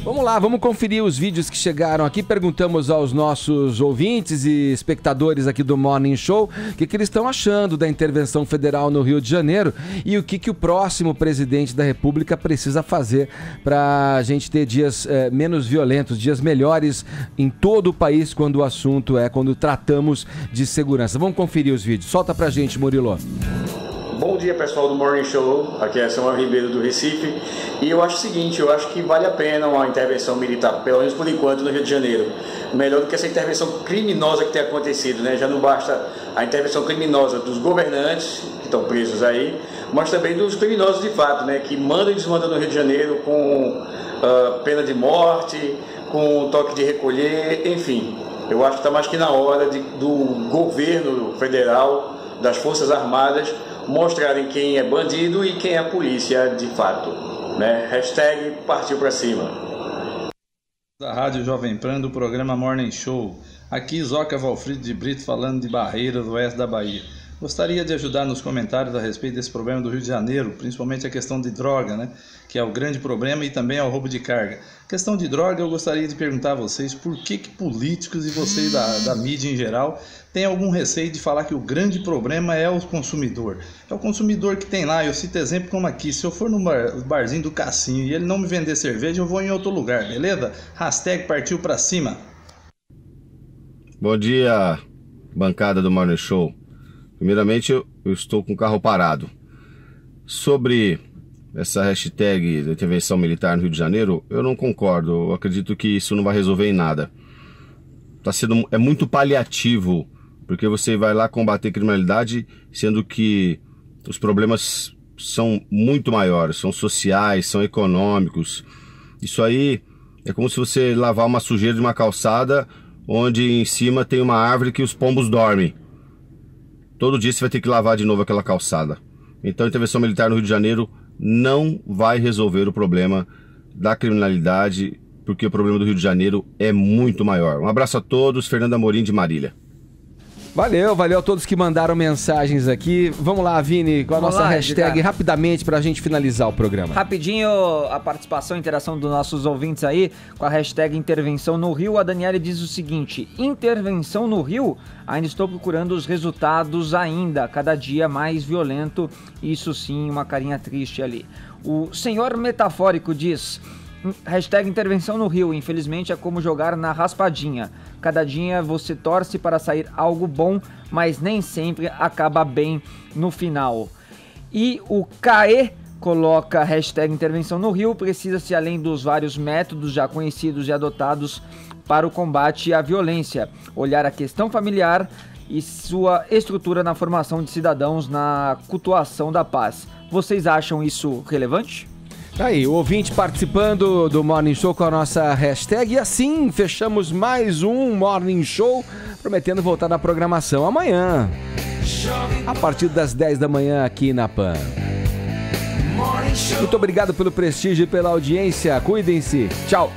Vamos lá, vamos conferir os vídeos que chegaram aqui. Perguntamos aos nossos ouvintes e espectadores aqui do Morning Show o que eles estão achando da intervenção federal no Rio de Janeiro e o que o próximo presidente da República precisa fazer para a gente ter dias menos violentos, dias melhores em todo o país quando o assunto quando tratamos de segurança. Vamos conferir os vídeos. Solta pra gente, Murilo. Bom dia, pessoal do Morning Show, aqui é Samuel Ribeiro do Recife, e eu acho o seguinte, eu acho que vale a pena uma intervenção militar, pelo menos por enquanto, no Rio de Janeiro, melhor do que essa intervenção criminosa que tem acontecido, né? Já não basta a intervenção criminosa dos governantes, que estão presos aí, mas também dos criminosos de fato, né? Que mandam e desmandam no Rio de Janeiro com pena de morte, com toque de recolher, enfim, eu acho que está mais que na hora do governo federal, das Forças Armadas, mostrarem quem é bandido e quem é a polícia de fato, né? Hashtag partiu pra cima. Da Rádio Jovem Pan, do programa Morning Show. Aqui Zoca Valfrido de Brito falando de Barreira, do oeste da Bahia. Gostaria de ajudar nos comentários a respeito desse problema do Rio de Janeiro, principalmente a questão de droga, né? Que é o grande problema, e também ao roubo de carga. Questão de droga, eu gostaria de perguntar a vocês por que políticos e vocês da mídia em geral têm algum receio de falar que o grande problema é o consumidor. É o consumidor que tem lá, eu cito exemplo como aqui, se eu for no barzinho do Cassinho e ele não me vender cerveja, eu vou em outro lugar, beleza? Hashtag partiu pra cima. Bom dia, bancada do Morning Show. Primeiramente, eu estou com o carro parado. Sobre essa hashtag da intervenção militar no Rio de Janeiro, eu não concordo. Eu acredito que isso não vai resolver em nada. É muito paliativo, porque você vai lá combater criminalidade, sendo que os problemas são muito maiores, são sociais, são econômicos. Isso aí é como se você lavar uma sujeira de uma calçada onde em cima tem uma árvore que os pombos dormem. Todo dia você vai ter que lavar de novo aquela calçada. Então a intervenção militar no Rio de Janeiro não vai resolver o problema da criminalidade, porque o problema do Rio de Janeiro é muito maior. Um abraço a todos, Fernando Amorim de Marília. Valeu a todos que mandaram mensagens aqui. Vamos lá, Vini, com a nossa hashtag rapidamente pra gente finalizar o programa. Rapidinho, a participação e interação dos nossos ouvintes aí com a hashtag intervenção no Rio. A Daniela diz o seguinte: intervenção no Rio? Ainda estou procurando os resultados ainda, cada dia mais violento. Isso sim, uma carinha triste ali. O senhor metafórico diz: hashtag intervenção no Rio, infelizmente é como jogar na raspadinha. Cada dia você torce para sair algo bom, mas nem sempre acaba bem no final. E o CAE coloca hashtag intervenção no Rio, precisa-se, além dos vários métodos já conhecidos e adotados para o combate à violência, olhar a questão familiar e sua estrutura na formação de cidadãos na cultuação da paz. Vocês acham isso relevante? Aí, o ouvinte participando do Morning Show com a nossa hashtag. E assim fechamos mais um Morning Show, prometendo voltar na programação amanhã, a partir das 10 da manhã aqui na PAN. Muito obrigado pelo prestígio e pela audiência. Cuidem-se. Tchau.